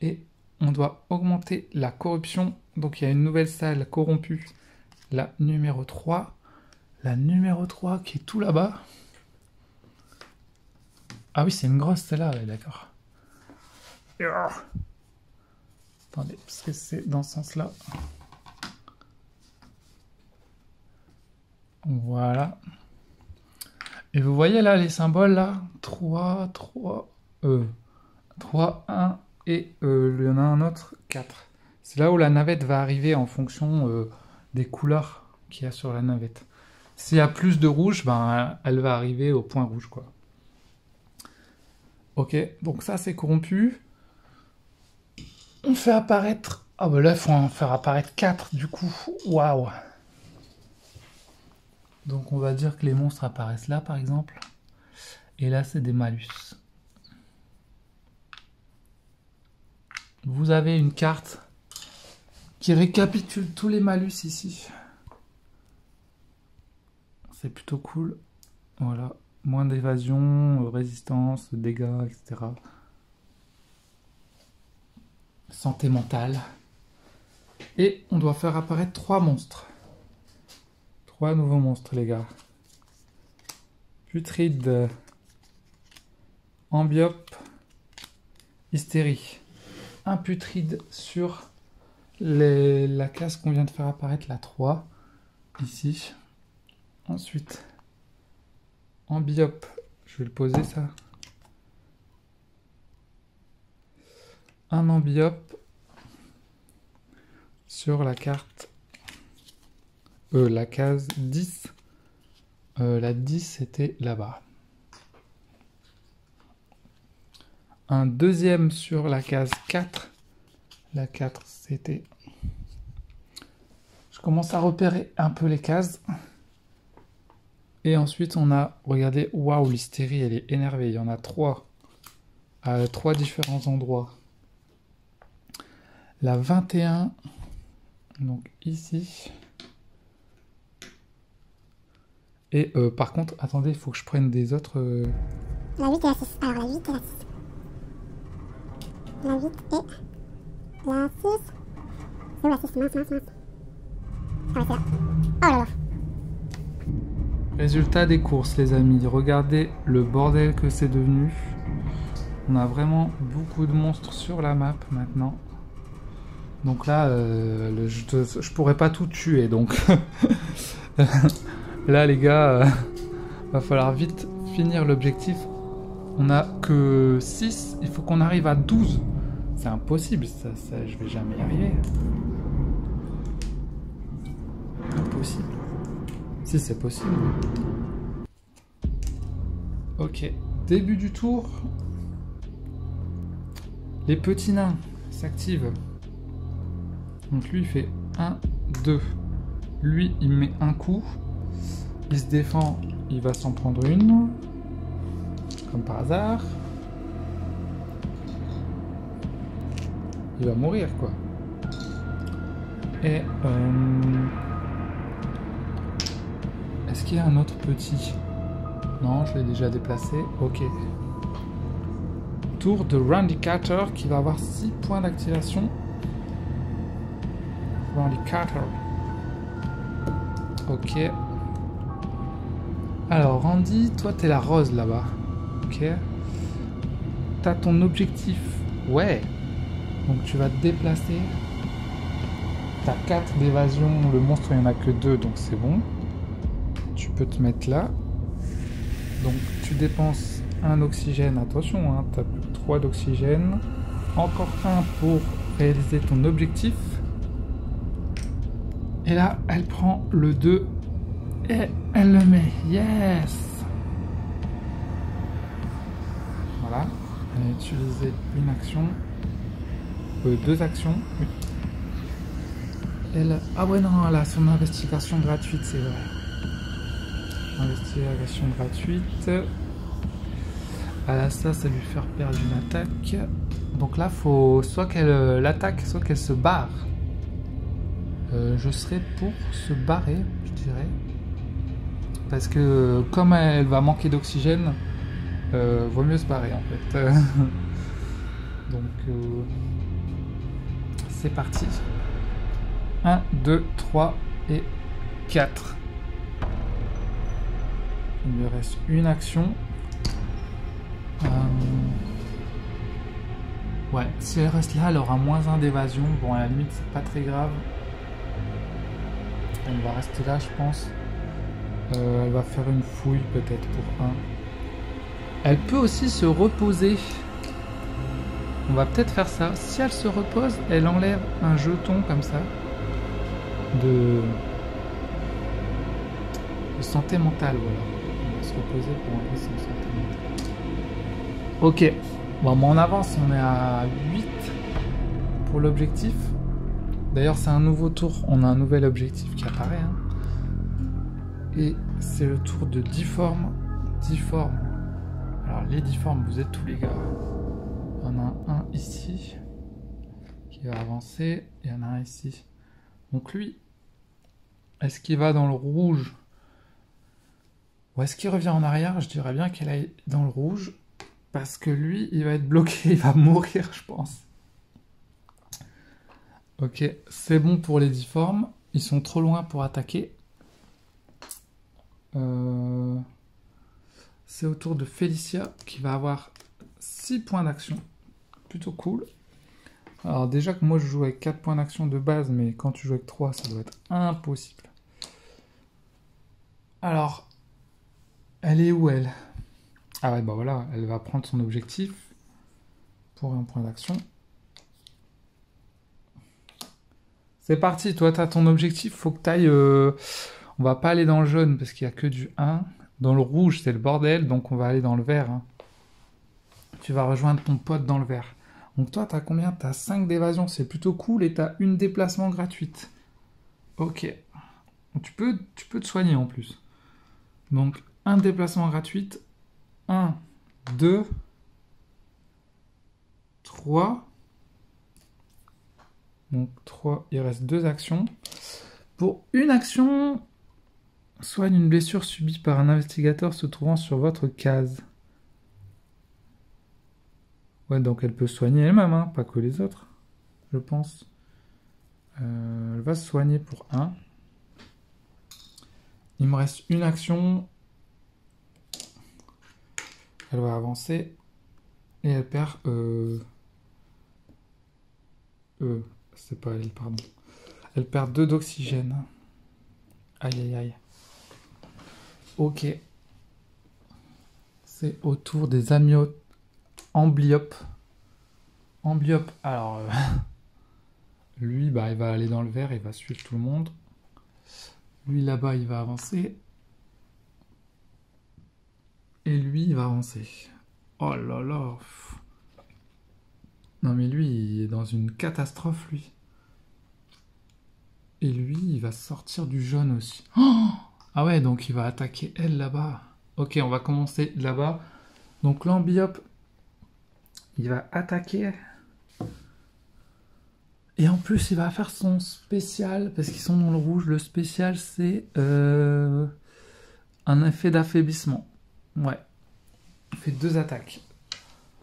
et on doit augmenter la corruption. Donc il y a une nouvelle salle corrompue, la numéro 3. La numéro 3 qui est tout là-bas. Ah oui, c'est une grosse celle-là, ouais, d'accord. Attendez, parce que c'est dans ce sens-là. Voilà. Et vous voyez là les symboles là 3, 3, 3, 1 et il y en a un autre 4. C'est là où la navette va arriver en fonction des couleurs qu'il y a sur la navette. S'il y a plus de rouge, ben, elle va arriver au point rouge, quoi. Ok, donc ça c'est corrompu. On fait apparaître... Ah ben là, il faut en faire apparaître 4 du coup. Waouh. Donc on va dire que les monstres apparaissent là par exemple. Et là c'est des malus. Vous avez une carte qui récapitule tous les malus ici. C'est plutôt cool. Voilà. Moins d'évasion, résistance, dégâts, etc. Santé mentale. Et on doit faire apparaître 3 monstres. 3 nouveaux monstres, les gars. Putride. ambiope, hystérie. Un putride sur la case qu'on vient de faire apparaître, la 3, ici. Ensuite, ambiope, je vais le poser ça. Un ambiope sur la carte, la case 10. La 10 c'était là-bas. Un deuxième sur la case 4. La 4 c'était... Je commence à repérer un peu les cases. Et ensuite on a... Regardez, waouh, l'hystérie elle est énervée. Il y en a 3. À 3 différents endroits. La 21. Donc ici. Et par contre, attendez, il faut que je prenne des autres... La 8 et la 6. Alors la 8 et la 6. La 8 et la 6. C'est où la 6? Mince, mince, mince. Ah ouais, c'est là. Oh là là. Résultat des courses, les amis. Regardez le bordel que c'est devenu. On a vraiment beaucoup de monstres sur la map maintenant. Donc là, je pourrais pas tout tuer, donc... Là, les gars, va falloir vite finir l'objectif. On a que 6, il faut qu'on arrive à 12. C'est impossible, ça, je vais jamais y arriver. Impossible. Si, c'est possible. Ok, début du tour. Les petits nains s'activent. Donc lui, il fait 1, 2. Lui, il met un coup. Il se défend, il va s'en prendre une. Comme par hasard. Il va mourir, quoi. Et... Est-ce qu'il y a un autre petit? Non, je l'ai déjà déplacé. Ok. Tour de Randy Carter qui va avoir 6 points d'activation. Randy Carter. Ok. Alors, Randy, toi, t'es la rose là-bas. Ok. T'as ton objectif. Ouais. Donc, tu vas te déplacer. T'as 4 d'évasion. Le monstre, il n'y en a que 2, donc c'est bon. Tu peux te mettre là. Donc, tu dépenses un oxygène. Attention, hein, t'as plus 3 d'oxygène. Encore un pour réaliser ton objectif. Et là, elle prend le 2 et elle le met. Yes! Voilà. Elle a utilisé une action. 2 actions. Oui. Elle... Ah ouais, non, elle a son investigation gratuite, c'est vrai. Investigation gratuite. Voilà, ça lui faire perdre une attaque. Donc là, faut soit qu'elle l'attaque, soit qu'elle se barre. Je serais pour se barrer, je dirais. Parce que comme elle va manquer d'oxygène, vaut mieux se barrer en fait. Donc c'est parti. 1, 2, 3 et 4. Il me reste une action. Ouais, si elle reste là, elle aura -1 d'évasion. Bon, à la limite, c'est pas très grave. Elle va rester là, je pense. Elle va faire une fouille, peut-être, pour 1. Elle peut aussi se reposer. On va peut-être faire ça. Si elle se repose, elle enlève un jeton, comme ça. De santé mentale, voilà. On va se reposer pour enlever son santé mentale. Ok. Bon, on avance, on est à 8 pour l'objectif. D'ailleurs, c'est un nouveau tour, on a un nouvel objectif qui apparaît. Hein. Et c'est le tour de difforme. Difforme. Alors, les difformes, vous êtes tous les gars. Il y en a un ici qui va avancer. Il y en a un ici. Donc lui, est-ce qu'il va dans le rouge ou est-ce qu'il revient en arrière? Je dirais bien qu'il aille dans le rouge. Parce que lui, il va être bloqué, il va mourir, je pense. Ok, c'est bon pour les difformes. Ils sont trop loin pour attaquer. C'est au tour de Félicia qui va avoir 6 points d'action. Plutôt cool. Alors déjà que moi je joue avec 4 points d'action de base, mais quand tu joues avec 3, ça doit être impossible. Alors, elle est où elle? Ah ouais, bah voilà, elle va prendre son objectif pour un point d'action. C'est parti, toi t'as ton objectif, faut que t'ailles... On va pas aller dans le jaune parce qu'il y a que du 1. Dans le rouge, c'est le bordel, donc on va aller dans le vert. Hein. Tu vas rejoindre ton pote dans le vert. Donc toi, t'as combien? T'as 5 d'évasion, c'est plutôt cool, et t'as une déplacement gratuite. Ok. Tu peux te soigner en plus. Donc, un déplacement gratuite. 1, 2, 3. Donc 3, il reste 2 actions. Pour une action, soigne une blessure subie par un investigateur se trouvant sur votre case. Ouais, donc elle peut soigner elle-même, hein, pas que les autres, je pense. Elle va se soigner pour 1. Il me reste une action. Elle va avancer. Et elle perd... c'est pas elle, pardon. Elle perd 2 d'oxygène. Aïe, aïe, aïe. Ok. C'est au tour des amblyopes. Amblyopes, alors... lui, bah, il va aller dans le vert, il va suivre tout le monde. Lui, là-bas, il va avancer. Et lui, il va avancer. Oh là là. Non, mais lui, il est dans une catastrophe, lui. Et lui, il va sortir du jaune aussi. Oh, ah ouais, donc il va attaquer elle, là-bas. Ok, on va commencer là-bas. Donc l'amblyopes, il va attaquer. Et en plus, il va faire son spécial, parce qu'ils sont dans le rouge. Le spécial, c'est un effet d'affaiblissement. Ouais. Il fait 2 attaques.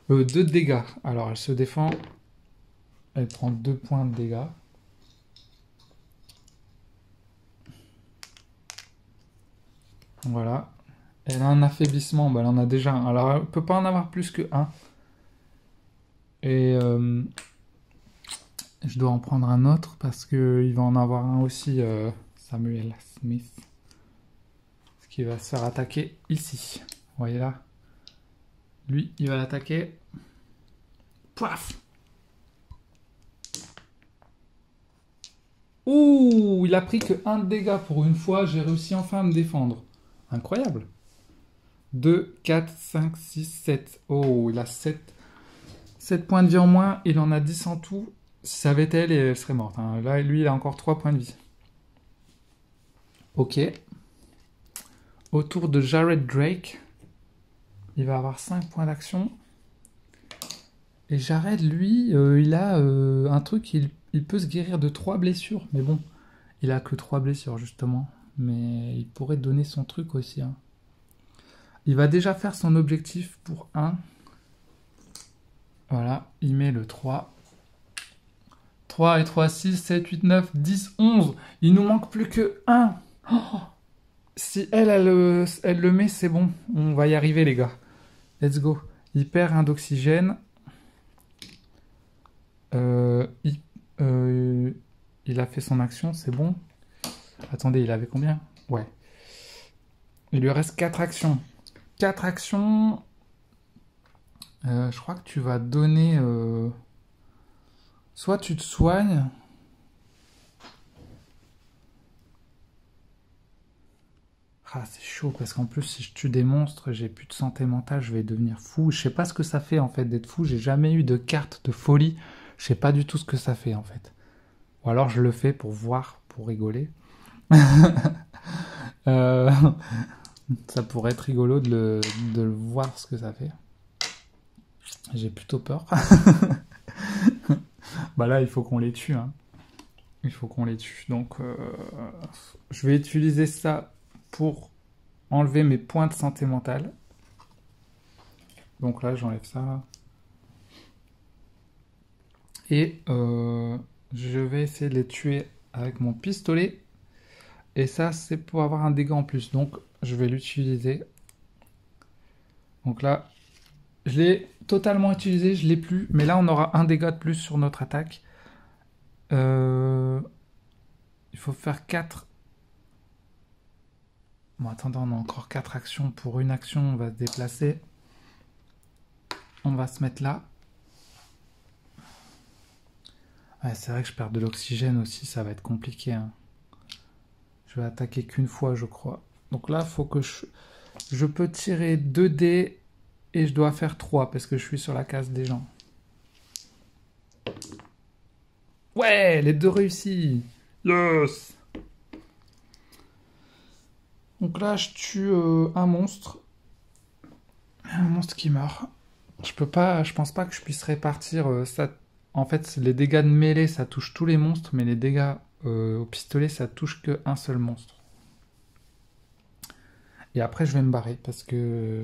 2 dégâts. Alors, elle se défend. Elle prend 2 points de dégâts. Voilà. Elle a un affaiblissement. Bah, elle en a déjà un. Alors, elle ne peut pas en avoir plus que 1. Et... je dois en prendre un autre parce qu'il va en avoir un aussi, Samuel Smith. Ce qui va se faire attaquer ici. Vous voyez là? Lui, il va l'attaquer. Paf! Ouh, il a pris que 1 dégât pour une fois. J'ai réussi enfin à me défendre. Incroyable. 2, 4, 5, 6, 7. Oh, il a 7 points de vie en moins. Il en a 10 en tout. Si ça avait été elle, elle serait morte. Hein. Là, lui, il a encore 3 points de vie. Ok. Autour de Jared Drake, il va avoir 5 points d'action. Et Jared, lui, il a un truc, il peut se guérir de 3 blessures. Mais bon, il a que 3 blessures, justement. Mais il pourrait donner son truc aussi. Hein. Il va déjà faire son objectif pour 1. Voilà, il met le 3. 3 et 3, 6, 7, 8, 9, 10, 11. Il nous manque plus que 1. Oh, si elle le met, c'est bon. On va y arriver, les gars. Let's go. Il perd 1 d'oxygène. Il a fait son action, c'est bon. Attendez, il avait combien? Ouais. Il lui reste 4 actions. 4 actions. Je crois que tu vas donner... soit tu te soignes. Ah, c'est chaud parce qu'en plus, si je tue des monstres, j'ai plus de santé mentale, je vais devenir fou. Je sais pas ce que ça fait en fait d'être fou. J'ai jamais eu de carte de folie. Je sais pas du tout ce que ça fait en fait. Ou alors je le fais pour voir, pour rigoler. Ça pourrait être rigolo de le voir ce que ça fait. J'ai plutôt peur. Bah là, il faut qu'on les tue. Hein. Il faut qu'on les tue. Donc, je vais utiliser ça pour enlever mes points de santé mentale. Donc là, j'enlève ça. Et je vais essayer de les tuer avec mon pistolet. Et ça, c'est pour avoir un dégât en plus. Donc, je vais l'utiliser. Donc là, je l'ai totalement utilisé, je l'ai plus. Mais là, on aura un dégât de plus sur notre attaque. Il faut faire 4. Bon, attendez, on a encore 4 actions. Pour une action, on va se déplacer. On va se mettre là. Ouais, c'est vrai que je perds de l'oxygène aussi, ça va être compliqué. Hein. Je vais attaquer qu'une fois, je crois. Donc là, il faut que je peux tirer 2 dés et je dois faire 3 parce que je suis sur la case des gens. Ouais, les 2 réussis. Yes. Donc là, je tue un monstre. Un monstre qui meurt. Je pense pas que je puisse répartir ça. En fait, les dégâts de mêlée, ça touche tous les monstres, mais les dégâts au pistolet, ça touche qu'un seul monstre. Et après, je vais me barrer parce que...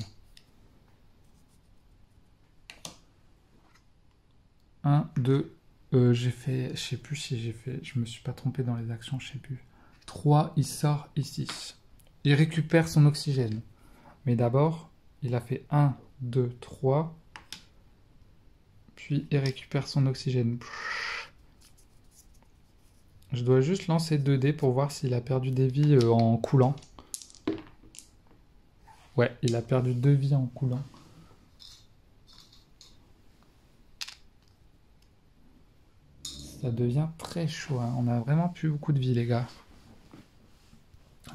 1, 2, j'ai fait... Je sais plus si j'ai fait... Je me suis pas trompé dans les actions, je sais plus. 3, il sort ici. Il récupère son oxygène. Mais d'abord, il a fait 1, 2, 3... Puis il récupère son oxygène. Je dois juste lancer 2 dés pour voir s'il a perdu des vies en coulant. Ouais, il a perdu 2 vies en coulant. Ça devient très chaud. Hein. On a vraiment plus beaucoup de vie, les gars.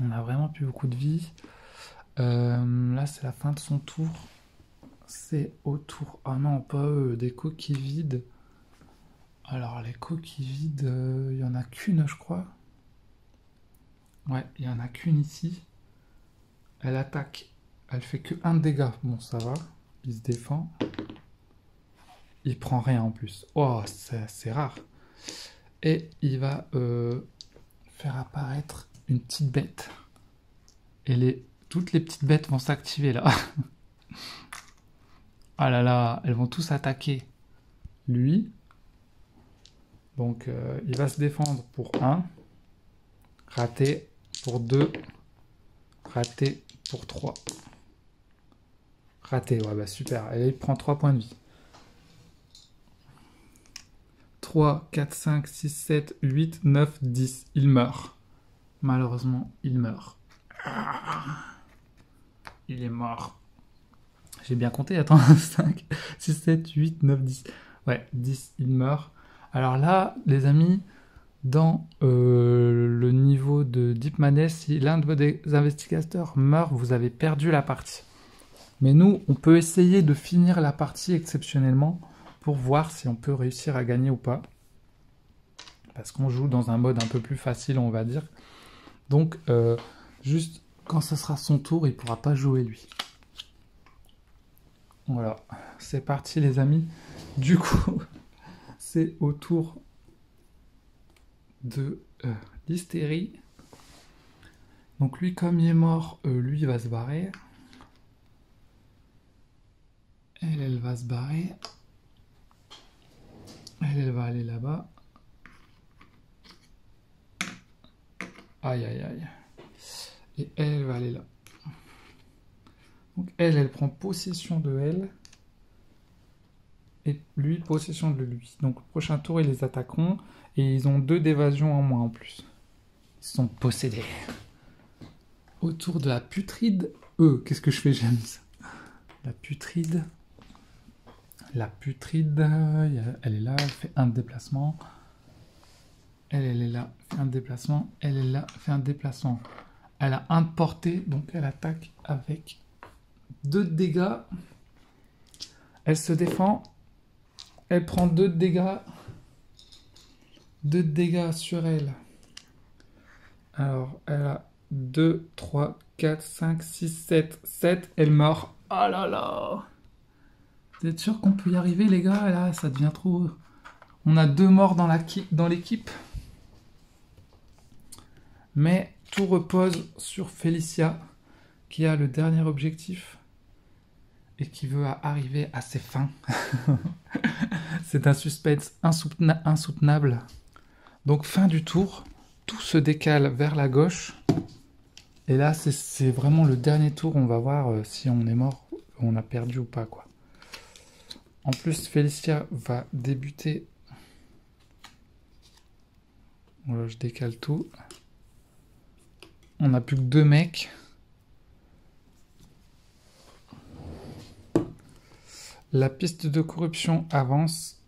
On a vraiment plus beaucoup de vie. Là, c'est la fin de son tour. C'est au tour... Ah non, pas des coquilles vides. Alors, les coquilles vides, il n'y en a qu'une, je crois. Ouais, il n'y en a qu'une ici. Elle attaque. Elle fait que 1 dégât. Bon, ça va. Il se défend. Il prend rien en plus. Oh, c'est rare. Et il va faire apparaître une petite bête. Et toutes les petites bêtes vont s'activer là. Ah là là, elles vont tous attaquer lui. Donc il va se défendre pour 1. Raté pour 2. Raté pour 3. Raté, ouais bah super. Et il prend 3 points de vie. 3, 4, 5, 6, 7, 8, 9, 10. Il meurt. Malheureusement, il meurt. Il est mort. J'ai bien compté, attends, 5, 6, 7, 8, 9, 10. Ouais, 10, il meurt. Alors là, les amis, dans le niveau de Deep Madness, si l'un de vos investigateurs meurt, vous avez perdu la partie. Mais nous, on peut essayer de finir la partie exceptionnellement pour voir si on peut réussir à gagner ou pas. Parce qu'on joue dans un mode un peu plus facile, on va dire. Donc, juste quand ce sera son tour, il ne pourra pas jouer lui. Voilà, c'est parti les amis. Du coup, c'est au tour de l'hystérie. Donc lui, comme il est mort, lui il va se barrer. Elle va se barrer. Elle va aller là-bas. Aïe aïe aïe. Et elle va aller là. Donc elle prend possession de elle. Et lui, possession de lui. Donc prochain tour, ils les attaqueront. Et ils ont 2 d'évasion en moins en plus. Ils sont possédés. Autour de la putride. Qu'est-ce que je fais, James? La putride. La putride. Elle est là, elle fait un déplacement. Elle est là, fait un déplacement. Elle est là, fait un déplacement. Elle a 1 de portée, donc elle attaque avec 2 de dégâts. Elle se défend. Elle prend 2 de dégâts. 2 de dégâts sur elle. Alors, elle a 2, 3, 4, 5, 6, 7. 7, elle meurt. Oh là là! Vous êtes sûr qu'on peut y arriver, les gars? Là, ça devient trop... On a 2 morts dans l'équipe. Mais tout repose sur Félicia, qui a le dernier objectif et qui veut arriver à ses fins. C'est un suspense insoutenable. Donc fin du tour, tout se décale vers la gauche. Et là, c'est vraiment le dernier tour. On va voir si on est mort, on a perdu ou pas, quoi. En plus, Félicia va débuter. Voilà, je décale tout. On n'a plus que 2 mecs. La piste de corruption avance.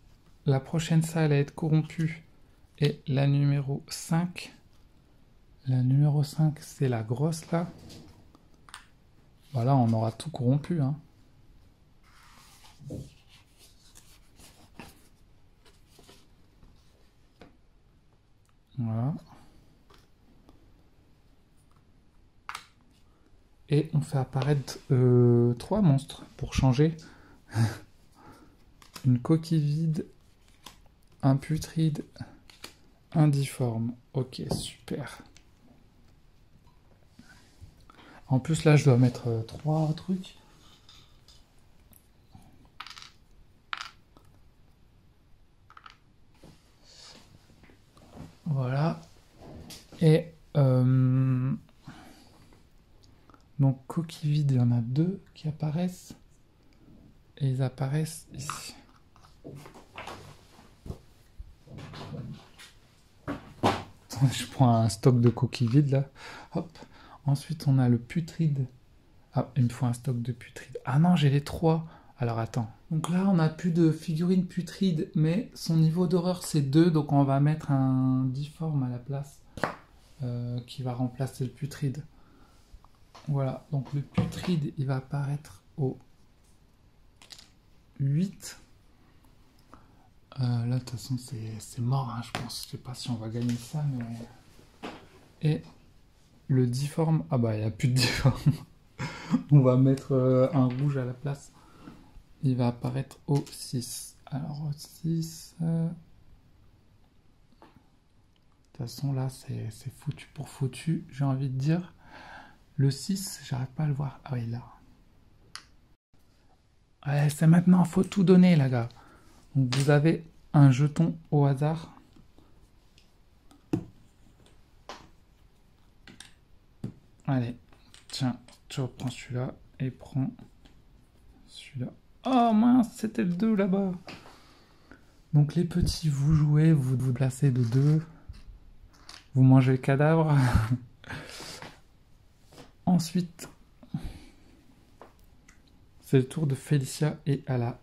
La prochaine salle à être corrompue est la numéro 5. La numéro 5, c'est la grosse là. Voilà, on aura tout corrompu. Hein. Voilà. Et on fait apparaître 3 monstres pour changer. Une coquille vide, un putride, un difforme. Ok, super. En plus, là, je dois mettre 3 trucs. Voilà. Et donc, coquille vide, il y en a 2 qui apparaissent. Et ils apparaissent ici. Je prends un stock de coquilles vides là. Hop. Ensuite, on a le putride. Ah, il me faut un stock de putride. Ah non, j'ai les 3. Alors attends. Donc là, on n'a plus de figurine putride, mais son niveau d'horreur c'est 2. Donc on va mettre un difforme à la place qui va remplacer le putride. Voilà. Donc le putride, il va apparaître au 8. Là, de toute façon, c'est mort, hein, je pense. Je sais pas si on va gagner ça, mais... Et le difforme... Ah bah, il n'y a plus de difforme. On va mettre un rouge à la place. Il va apparaître au 6. Alors, au 6... De toute façon, là, c'est foutu pour foutu, j'ai envie de dire. Le 6, j'arrive pas à le voir. Ah oui, là. Ouais, c'est maintenant, faut tout donner, là, gars. Donc vous avez un jeton au hasard. Allez, tiens, tu reprends celui-là et prends celui-là. Oh mince, c'était le 2 là-bas. Donc les petits, vous jouez, vous placez de 2. Vous mangez le cadavre. Ensuite, c'est le tour de Félicia et elle a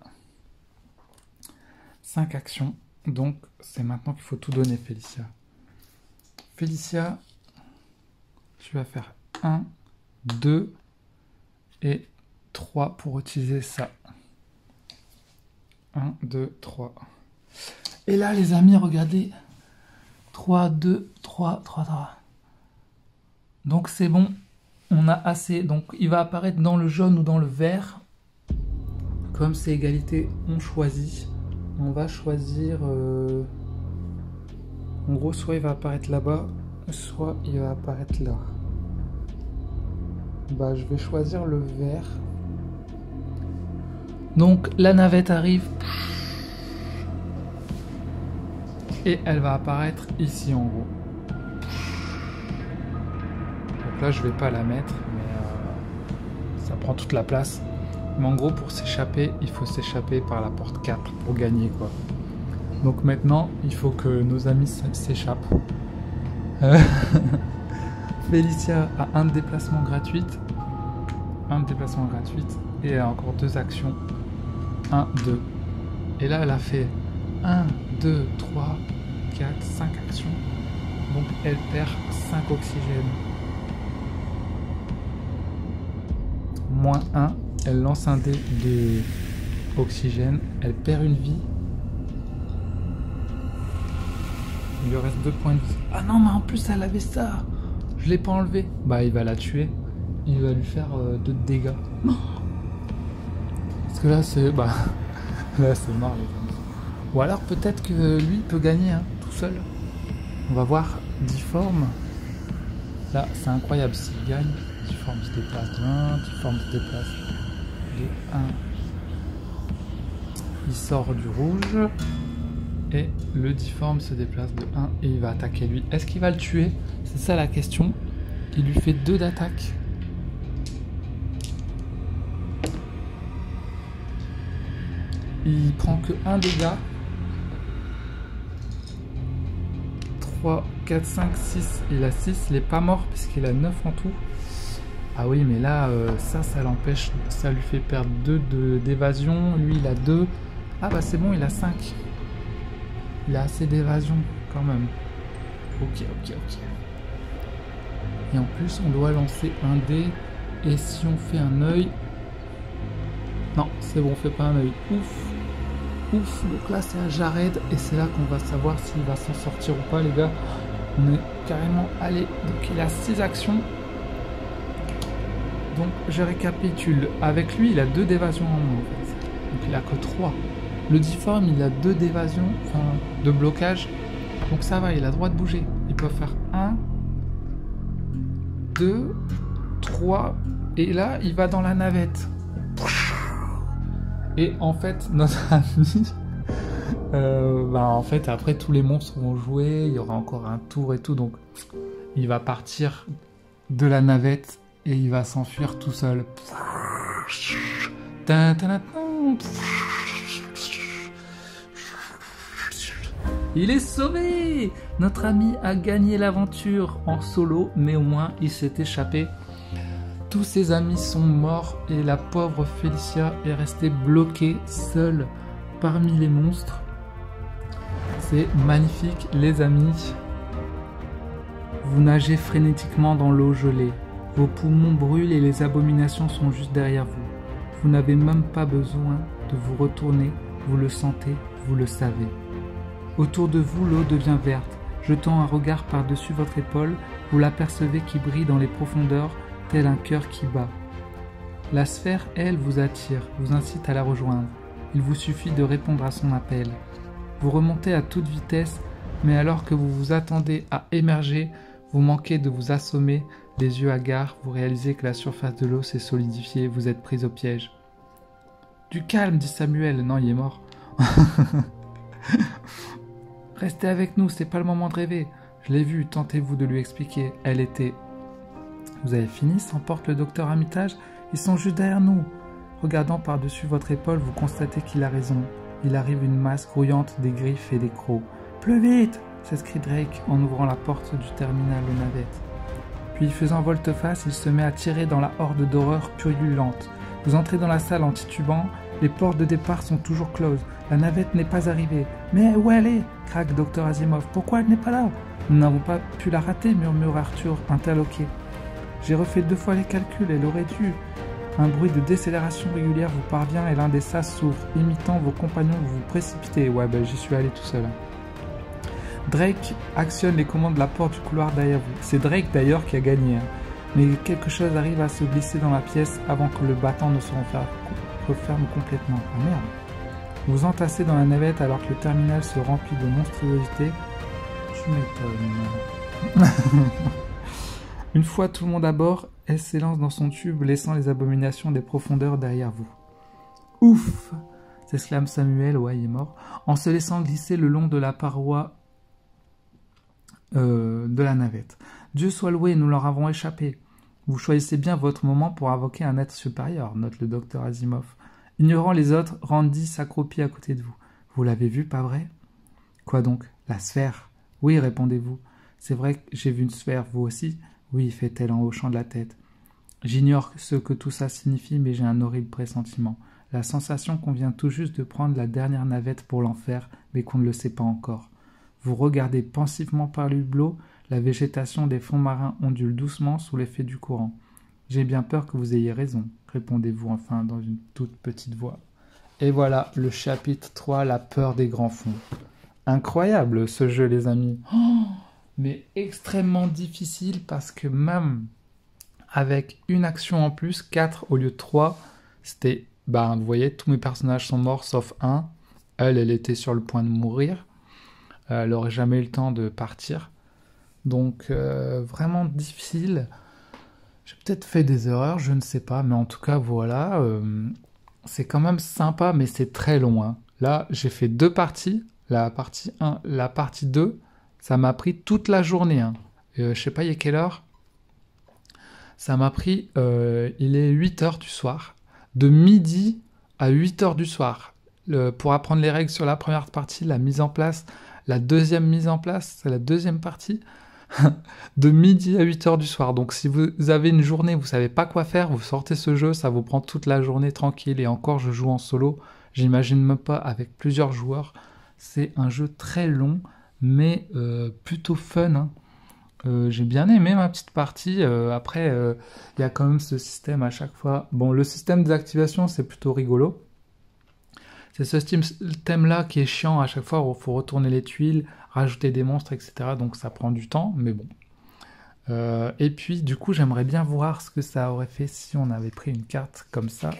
5 actions. Donc, c'est maintenant qu'il faut tout donner, Félicia. Félicia, tu vas faire 1, 2 et 3 pour utiliser ça. 1, 2, 3. Et là, les amis, regardez. 3, 2, 3, 3, 3. Donc, c'est bon. On a assez. Donc, il va apparaître dans le jaune ou dans le vert. Comme c'est égalité, on choisit. On va choisir... En gros, soit il va apparaître là-bas, soit il va apparaître là. Bah, je vais choisir le vert. Donc, la navette arrive. Et elle va apparaître ici, en gros. Donc là, je vais pas la mettre, mais ça prend toute la place. Mais en gros, pour s'échapper, il faut s'échapper par la porte 4 pour gagner, quoi. Donc maintenant, il faut que nos amis s'échappent. Félicia a un déplacement gratuit. Un déplacement gratuit. Et elle a encore 2 actions. 1, 2. Et là, elle a fait 1, 2, 3, 4, 5 actions. Donc elle perd 5 oxygènes. Moins 1. Elle lance un dé de oxygène. Elle perd une vie. Il lui reste 2 points de vie. Ah non, mais en plus, elle avait ça. Je l'ai pas enlevé. Bah, il va la tuer. Il va lui faire 2 dégâts. Parce que là, c'est... Bah, là, c'est mort, les amis. Ou alors, peut-être que lui peut gagner, hein, tout seul. On va voir. Difforme. Là, c'est incroyable. S'il gagne, Difforme se déplace de 1. Difforme se déplace de 1. Il sort du rouge. Et le difforme se déplace de 1 et il va attaquer lui. Est-ce qu'il va le tuer? C'est ça la question. Il lui fait 2 d'attaque. Il prend que 1 dégât. 3, 4, 5, 6. Il a 6. Il n'est pas mort puisqu'il a 9 en tout. Ah oui, mais là, ça l'empêche. Ça lui fait perdre 2 d'évasion. Lui, il a 2. Ah bah c'est bon, il a 5. Il a assez d'évasion quand même. Ok. Et en plus, on doit lancer un dé. Et si on fait un œil... Non, c'est bon, on fait pas un œil. Ouf. Donc là, c'est à Jared. Et c'est là qu'on va savoir s'il va s'en sortir ou pas, les gars. On est carrément allé. Donc il a 6 actions. Donc je récapitule. Avec lui, il a 2 d'évasion en moins, en fait. Donc il a que 3. Le difforme, il a 2 d'évasion, enfin de blocage. Donc ça va, il a le droit de bouger. Il peut faire 1, 2, 3. Et là, il va dans la navette. Et en fait, notre ami... en fait, après, tous les monstres vont jouer. Il y aura encore un tour et tout. Donc, il va partir de la navette et il va s'enfuir tout seul. Il est sauvé! Notre ami a gagné l'aventure en solo, mais au moins il s'est échappé. Tous ses amis sont morts et la pauvre Felicia est restée bloquée seule parmi les monstres. C'est magnifique, les amis. Vous nagez frénétiquement dans l'eau gelée. Vos poumons brûlent et les abominations sont juste derrière vous. Vous n'avez même pas besoin de vous retourner. Vous le sentez, vous le savez. Autour de vous, l'eau devient verte. Jetant un regard par-dessus votre épaule, vous l'apercevez qui brille dans les profondeurs, tel un cœur qui bat. La sphère, elle, vous attire, vous incite à la rejoindre. Il vous suffit de répondre à son appel. Vous remontez à toute vitesse, mais alors que vous vous attendez à émerger, vous manquez de vous assommer, les yeux hagards, vous réalisez que la surface de l'eau s'est solidifiée, vous êtes pris au piège. Du calme, dit Samuel. Non, il est mort. Restez avec nous, c'est pas le moment de rêver. Je l'ai vu, tentez-vous de lui expliquer. Elle était... Vous avez fini, s'emporte le docteur Armitage. Ils sont juste derrière nous. Regardant par-dessus votre épaule, vous constatez qu'il a raison. Il arrive une masse grouillante des griffes et des crocs. Plus vite, s'écrie Drake en ouvrant la porte du terminal de navette. Puis, faisant volte-face, il se met à tirer dans la horde d'horreur purulente. Vous entrez dans la salle en titubant. Les portes de départ sont toujours closes. La navette n'est pas arrivée. Mais où elle est? Craque Dr Asimov. Pourquoi elle n'est pas là? Nous n'avons pas pu la rater, murmure Arthur, interloqué. J'ai refait 2 fois les calculs, elle aurait dû. Un bruit de décélération régulière vous parvient et l'un des sas s'ouvre. Imitant vos compagnons, vous vous précipitez. Ouais, j'y suis allé tout seul. Drake actionne les commandes de la porte du couloir derrière vous. C'est Drake d'ailleurs qui a gagné. Mais quelque chose arrive à se glisser dans la pièce avant que le battant ne se referme complètement. Ah merde. Vous entassez dans la navette alors que le terminal se remplit de monstruosités. Tu m'étonnes. Une fois tout le monde à bord, elle s'élance dans son tube, laissant les abominations des profondeurs derrière vous. Ouf! S'exclame Samuel, ouais, il est mort, en se laissant glisser le long de la paroi de la navette. Dieu soit loué, nous leur avons échappé. Vous choisissez bien votre moment pour invoquer un être supérieur, note le docteur Asimov. Ignorant les autres, Randy s'accroupit à côté de vous. Vous l'avez vu, pas vrai? Quoi donc? La sphère? Oui, répondez-vous. C'est vrai que j'ai vu une sphère, vous aussi? Oui, fait-elle en hochant de la tête. J'ignore ce que tout ça signifie, mais j'ai un horrible pressentiment. La sensation qu'on vient tout juste de prendre la dernière navette pour l'enfer, mais qu'on ne le sait pas encore. Vous regardez pensivement par l'hublot, la végétation des fonds marins ondule doucement sous l'effet du courant. J'ai bien peur que vous ayez raison, répondez-vous enfin dans une toute petite voix. Et voilà, le chapitre 3, la peur des grands fonds. Incroyable ce jeu, les amis. Oh, mais extrêmement difficile parce que même avec une action en plus, 4 au lieu de 3, c'était... vous voyez, tous mes personnages sont morts sauf un. Elle était sur le point de mourir. Elle n'aurait jamais eu le temps de partir. Donc, vraiment difficile. J'ai peut-être fait des erreurs, je ne sais pas. Mais en tout cas, voilà. C'est quand même sympa, mais c'est très long. Hein. Là, j'ai fait 2 parties. La partie 1, la partie 2, ça m'a pris toute la journée. Hein. Je ne sais pas, il est quelle heure? Ça m'a pris... il est 8h du soir. De midi à 8h du soir. pour apprendre les règles sur la première partie, la mise en place, la deuxième mise en place, c'est la deuxième partie, de midi à 8h du soir. Donc si vous avez une journée, vous savez pas quoi faire, vous sortez ce jeu, ça vous prend toute la journée tranquille. Et encore, je joue en solo, j'imagine même pas avec plusieurs joueurs. C'est un jeu très long, mais plutôt fun, hein. J'ai bien aimé ma petite partie. Après, il y a quand même ce système à chaque fois. Bon, le système des activations, c'est plutôt rigolo. C'est ce thème-là qui est chiant à chaque fois où il faut retourner les tuiles, rajouter des monstres, etc. Donc ça prend du temps, mais bon. Et puis, du coup, j'aimerais bien voir ce que ça aurait fait si on avait pris une carte comme ça.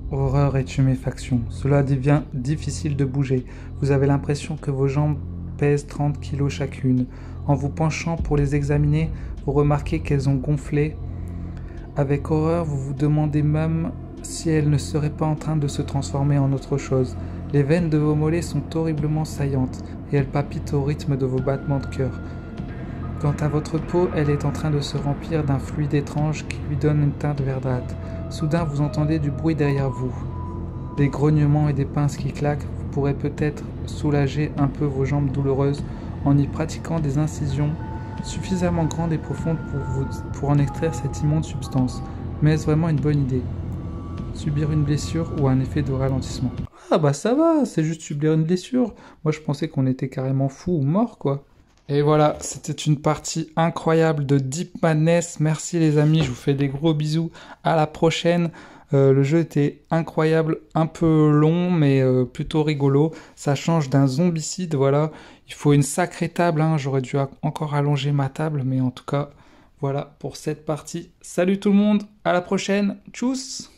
Horreur et tuméfaction. Cela devient difficile de bouger. Vous avez l'impression que vos jambes pèsent 30 kg chacune. En vous penchant pour les examiner, vous remarquez qu'elles ont gonflé. Avec horreur, vous vous demandez même si elles ne seraient pas en train de se transformer en autre chose. Les veines de vos mollets sont horriblement saillantes et elles palpitent au rythme de vos battements de cœur. Quant à votre peau, elle est en train de se remplir d'un fluide étrange qui lui donne une teinte verdâtre. Soudain, vous entendez du bruit derrière vous. Des grognements et des pinces qui claquent. Vous pourrez peut-être soulager un peu vos jambes douloureuses en y pratiquant des incisions suffisamment grandes et profondes pour en extraire cette immonde substance. Mais est-ce vraiment une bonne idée ? Subir une blessure ou un effet de ralentissement ? Ah bah ça va, c'est juste subir une blessure. Moi je pensais qu'on était carrément fou ou mort quoi. Et voilà, c'était une partie incroyable de Deep Madness. Merci les amis, je vous fais des gros bisous. À la prochaine. Le jeu était incroyable, un peu long, mais plutôt rigolo. Ça change d'un zombicide, voilà. Il faut une sacrée table, hein. J'aurais dû encore allonger ma table, mais en tout cas, voilà pour cette partie. Salut tout le monde, à la prochaine, tchuss!